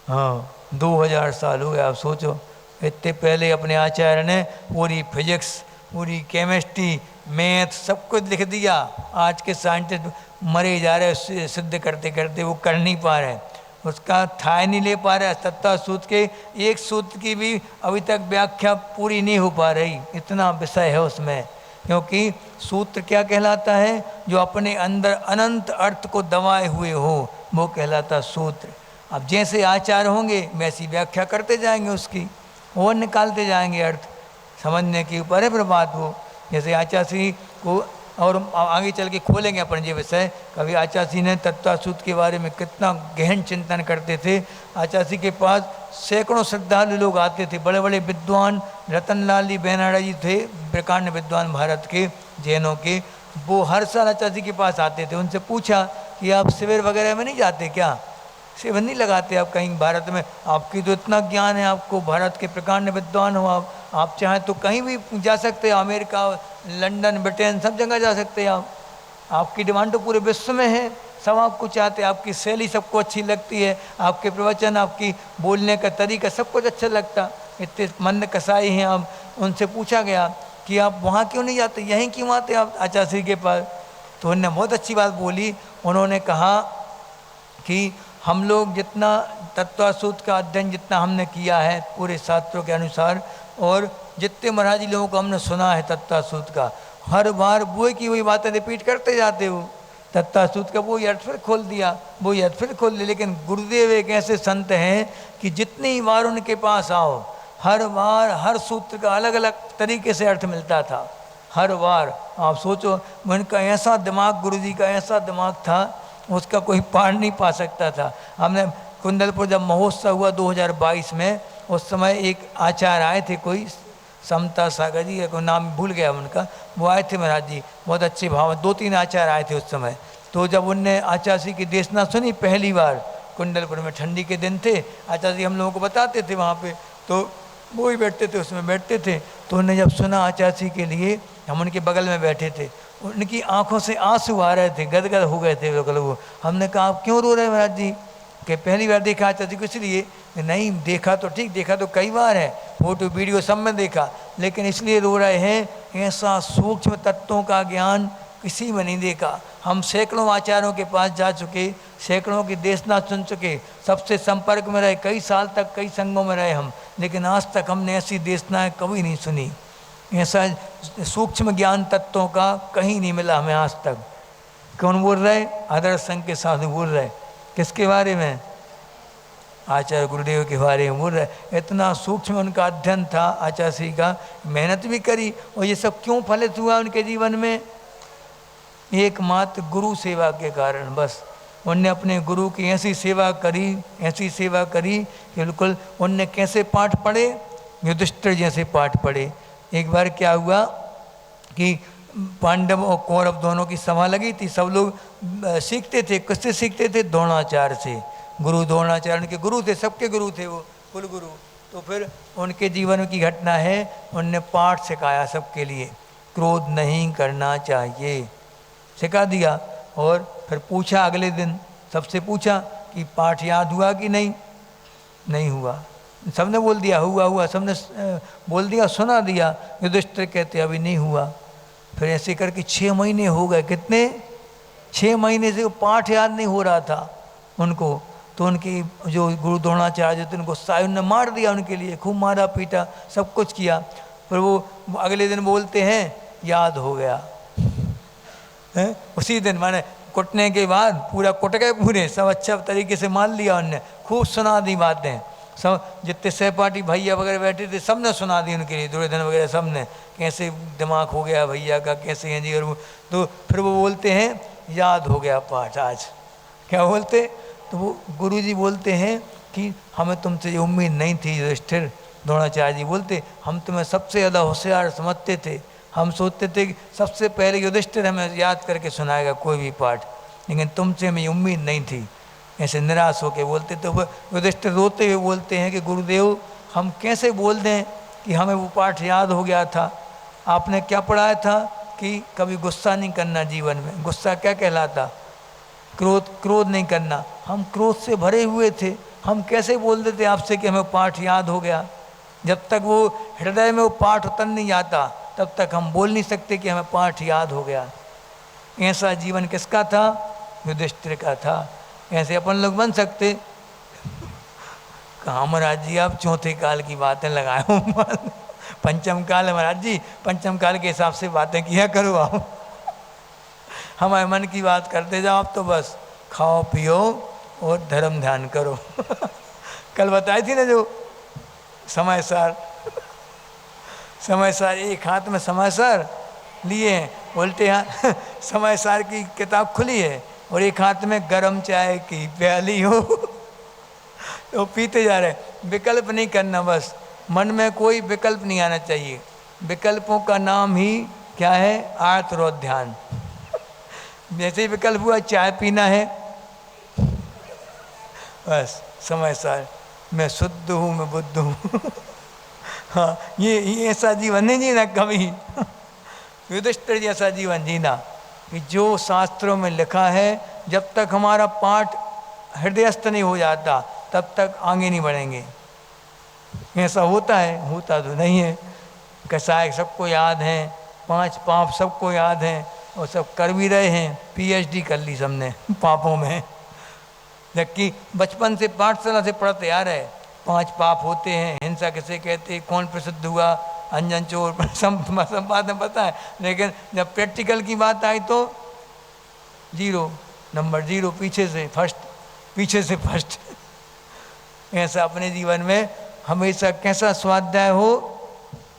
A: हाँ, 2000 साल हो गए। आप सोचो इतने पहले अपने आचार्य ने पूरी फिजिक्स, पूरी केमिस्ट्री, मैथ सब कुछ लिख दिया। आज के साइंटिस्ट मरे जा रहे सिद्ध करते करते, वो कर नहीं पा रहे, उसका थाय नहीं ले पा रहे। तत्वसूत्र के एक सूत्र की भी अभी तक व्याख्या पूरी नहीं हो पा रही, इतना विषय है उसमें। क्योंकि सूत्र क्या कहलाता है? जो अपने अंदर अनंत अर्थ को दबाए हुए हो, वो कहलाता सूत्र। अब जैसे आचार होंगे वैसी व्याख्या करते जाएंगे उसकी, और निकालते जाएंगे अर्थ, समझने के ऊपर है पर बात वो। जैसे आचार्य को और आगे चल के खोलेंगे अपन ये विषय। कभी आचार्य ने तत्वसूत्र के बारे में कितना गहन चिंतन करते थे। आचार्य के पास सैकड़ों श्रद्धालु लोग आते थे, बड़े बड़े विद्वान, रतनलाल जी बेनाड़ा जी थे, प्रकांड विद्वान भारत के जैनों के, वो हर साल आचार्य के पास आते थे। उनसे पूछा कि आप शिविर वगैरह में नहीं जाते क्या, शिविर नहीं लगाते आप कहीं भारत में? आपकी तो इतना ज्ञान है, आपको भारत के प्रकांड विद्वान हो आप चाहें तो कहीं भी जा सकते हैं, अमेरिका, लंदन, ब्रिटेन, सब जगह जा सकते हैं आप। आपकी डिमांड तो पूरे विश्व में है, सब आपको चाहते हैं, आपकी शैली सबको अच्छी लगती है, आपके प्रवचन, आपकी बोलने का तरीका सब कुछ अच्छा लगता, इतने मंद कसाई हैं आप। उनसे पूछा गया कि आप वहाँ क्यों नहीं जाते, यहीं क्यों आते आप आचार्य के पास? तो उन्होंने बहुत अच्छी बात बोली। उन्होंने कहा कि हम लोग जितना तत्वसूत्र का अध्ययन जितना हमने किया है पूरे शास्त्रों के अनुसार, और जितने महाराज जी लोगों को हमने सुना है तत्वसूत्र का, हर बार वो की वही बातें रिपीट करते जाते हो। तत्वसूत्र का वो अर्थ फिर खोल दिया, वो अर्थ फिर खोल दिया। लेकिन गुरुदेव एक ऐसे संत हैं कि जितनी बार उनके पास आओ, हर बार हर सूत्र का अलग अलग तरीके से अर्थ मिलता था, हर बार। आप सोचो, उनका ऐसा दिमाग, गुरु जी का ऐसा दिमाग था, उसका कोई पार नहीं पा सकता था। हमने कुंडलपुर जब महोत्सव हुआ 2022 में, उस समय एक आचार्य आए थे, कोई समता सागर जी, कोई नाम भूल गया उनका, वो आए थे महाराज जी, बहुत अच्छे भाव, 2-3 आचार्य आए थे उस समय। तो जब उनने आचार्य जी की देशना सुनी पहली बार, कुंडलपुर में ठंडी के दिन थे, आचार्य जी हम लोगों को बताते थे वहाँ पे, तो वो ही बैठते थे, उसमें बैठते थे। तो उन्होंने जब सुना आचार्य जी के लिए, हम उनके बगल में बैठे थे, उनकी आंखों से आंसू आ रहे थे, गदगद हो गए थे वो। हमने कहा आप क्यों रो रहे हैं महाराज जी? कि पहली बार देखा आचार्य जी को इसलिए? नहीं, देखा तो ठीक, देखा तो कई बार है, फोटो वीडियो सब में देखा, लेकिन इसलिए रो रहे हैं ऐसा सूक्ष्म तत्वों का ज्ञान किसी में नहीं देखा। हम सैकड़ों आचार्यों के पास जा चुके, सैकड़ों की देशना सुन चुके, सबसे संपर्क में रहे, कई साल तक कई संघों में रहे हम, लेकिन आज तक हमने ऐसी देशनाएँ कभी नहीं सुनी। ऐसा सूक्ष्म ज्ञान तत्वों का कहीं नहीं मिला हमें आज तक। कौन बोल रहे? आदर्श संघ के साधु बोल रहे किसके बारे में? आचार्य गुरुदेव के बारे में बोल रहे। इतना सूक्ष्म उनका अध्ययन था आचार्य श्री का, मेहनत भी करी, और ये सब क्यों फलित हुआ उनके जीवन में? एकमात्र गुरु सेवा के कारण। बस उनने अपने गुरु की ऐसी सेवा करी, ऐसी सेवा करी कि बिल्कुल उनने कैसे पाठ पढ़े? युधिष्ठिर जैसे पाठ पढ़े। एक बार क्या हुआ कि पांडव और कौरव दोनों की सभा लगी थी, सब लोग सीखते थे। किससे सीखते थे? द्रोणाचार्य से। गुरु द्रोणाचार्य उनके गुरु थे, सबके गुरु थे वो, कुल गुरु। तो फिर उनके जीवन की घटना है, उनने पाठ सिखाया सबके लिए, क्रोध नहीं करना चाहिए, सिखा दिया। और फिर पूछा अगले दिन, सबसे पूछा कि पाठ याद हुआ कि नहीं? नहीं हुआ। सबने बोल दिया हुआ हुआ, सबने बोल दिया, सुना दिया। युधिष्ठिर कहते अभी नहीं हुआ। फिर ऐसे करके 6 महीने हो गए। कितने? 6 महीने से वो पाठ याद नहीं हो रहा था उनको। तो उनकी जो गुरु द्रोणाचार्य थे, उनको सायुन ने मार दिया, उनके लिए खूब मारा पीटा, सब कुछ किया। फिर वो अगले दिन बोलते हैं याद हो गया है? उसी दिन माने कुटने के बाद पूरा कुट गए, पूरे सब अच्छा तरीके से मान लिया उनने, खूब सुना दी बातें। सब जितने सहपाठी भैया वगैरह बैठे थे सबने सुना दी उनके लिए, दुर्योधन वगैरह सब ने, कैसे दिमाग हो गया भैया का, कैसे हैं जी। और तो फिर वो बोलते हैं याद हो गया पाठ आज। क्या बोलते? तो वो गुरुजी बोलते हैं कि हमें तुमसे ये उम्मीद नहीं थी युधिष्ठिर। द्रोणाचार्य जी बोलते हम तुम्हें सबसे ज़्यादा होशियार समझते थे, हम सोचते थे कि सबसे पहले युधिष्ठिर हमें याद करके सुनाएगा कोई भी पाठ, लेकिन तुमसे हमें उम्मीद नहीं थी। ऐसे निराश होकर बोलते। तो वह युधिष्ठिर रोते हुए बोलते हैं कि गुरुदेव हम कैसे बोल दें कि हमें वो पाठ याद हो गया था। आपने क्या पढ़ाया था कि कभी गुस्सा नहीं करना जीवन में। गुस्सा क्या कहलाता? क्रोध नहीं करना। हम क्रोध से भरे हुए थे, हम कैसे बोल देते आपसे कि हमें पाठ याद हो गया? जब तक वो हृदय में वो पाठ उतर नहीं आता तब तक हम बोल नहीं सकते कि हमें पाठ याद हो गया। ऐसा जीवन किसका था? युधिष्ठिर का था। ऐसे अपन लोग बन सकते? कहाँ महाराज जी आप चौथे काल की बातें लगाए हो। पंचम काल है महाराज जी, पंचम काल के हिसाब से बातें किया करो आप। हमारे मन की बात करते जाओ आप, तो बस खाओ पियो और धर्म ध्यान करो। कल बताई थी ना जो समाचार, समाचार एक हाथ में समाचार लिए हैं, उल्टे हाथ समाचार की किताब खुली है और एक हाथ में गरम चाय की प्याली हो तो पीते जा रहे। विकल्प नहीं करना, बस मन में कोई विकल्प नहीं आना चाहिए। विकल्पों का नाम ही क्या है? आर्त और ध्यान। जैसे ही विकल्प हुआ चाय पीना है, बस समय सार मैं शुद्ध हूँ, मैं बुद्ध हूँ। हाँ, ये ऐसा जीवन नहीं जीना कभी। युधिष्ठिर जैसा जीवन जीना कि जो शास्त्रों में लिखा है, जब तक हमारा पाठ हृदयस्थ नहीं हो जाता तब तक आगे नहीं बढ़ेंगे। ऐसा होता है? होता तो नहीं है। कसाय सबको याद हैं, 5 पाप सबको याद हैं और सब कर भी रहे हैं। PhD कर ली सबने पापों में, जबकि बचपन से पाठशाला से पढ़ते आ रहे। 5 पाप होते हैं, हिंसा किसे कहते, कौन प्रसिद्ध हुआ, अंजन चोर, सब बातें पता है। लेकिन जब प्रैक्टिकल की बात आई तो 0 नंबर 0, पीछे से फर्स्ट, पीछे से फर्स्ट। ऐसा अपने जीवन में हमेशा कैसा स्वाध्याय हो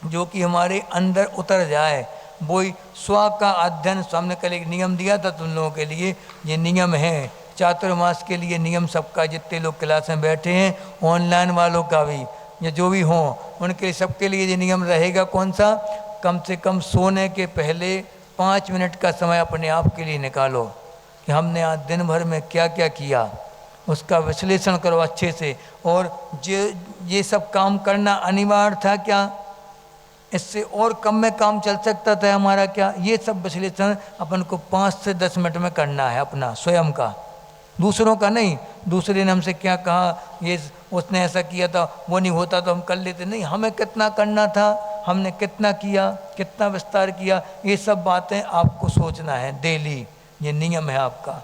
A: जो कि हमारे अंदर उतर जाए, वही स्व का अध्ययन। हमने कल एक नियम दिया था तुम लोगों के लिए, ये नियम है चातुर्मास के लिए नियम सबका। जितने लोग क्लास में बैठे हैं, ऑनलाइन वालों का भी, या जो भी हों, उनके सबके लिए ये नियम रहेगा। कौन सा? कम से कम सोने के पहले 5 मिनट का समय अपने आप के लिए निकालो कि हमने आज दिन भर में क्या क्या किया, उसका विश्लेषण करो अच्छे से। और ये सब काम करना अनिवार्य था क्या? इससे और कम में काम चल सकता था हमारा क्या? ये सब विश्लेषण अपन को 5 से 10 मिनट में करना है, अपना स्वयं का, दूसरों का नहीं। दूसरे ने हमसे क्या कहा, ये उसने ऐसा किया था, वो नहीं होता तो हम कर लेते, नहीं। हमें कितना करना था, हमने कितना किया, कितना विस्तार किया, ये सब बातें आपको सोचना है डेली। ये नियम है आपका।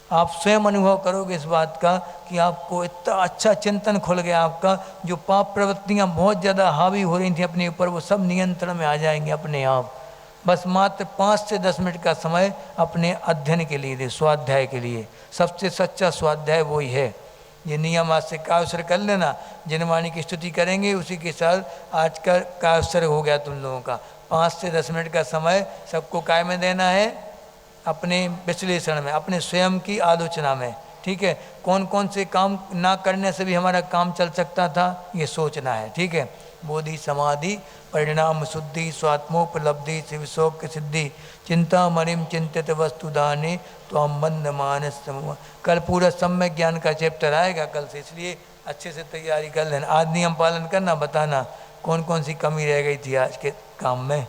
A: आप स्वयं अनुभव करोगे इस बात का कि आपको इतना अच्छा चिंतन खुल गया आपका। जो पाप प्रवृत्तियाँ बहुत ज़्यादा हावी हो रही थी अपने ऊपर, वो सब नियंत्रण में आ जाएंगे अपने आप। बस मात्र 5 से 10 मिनट का समय अपने अध्ययन के लिए दे, स्वाध्याय के लिए। सबसे सच्चा स्वाध्याय वही है। ये नियम आज से काव्यसर कर लेना, जिनवाणी की स्तुति करेंगे उसी के साथ आज का काव्यसर हो गया तुम लोगों का। 5 से 10 मिनट का समय सबको काय में देना है, अपने विश्लेषण में, अपने स्वयं की आलोचना में। ठीक है, कौन कौन से काम ना करने से भी हमारा काम चल सकता था, ये सोचना है। ठीक है, बोधि समाधि परिणाम शुद्धि स्वात्मोपलब्धि शिव शोक सिद्धि चिंता मरिम चिंतित वस्तुदाने तो हम मंद मानस। कल पूरा सम्यक ज्ञान का चैप्टर आएगा कल से, इसलिए अच्छे से तैयारी कर लेना। आज नियम पालन करना, बताना कौन कौन सी कमी रह गई थी आज के काम में।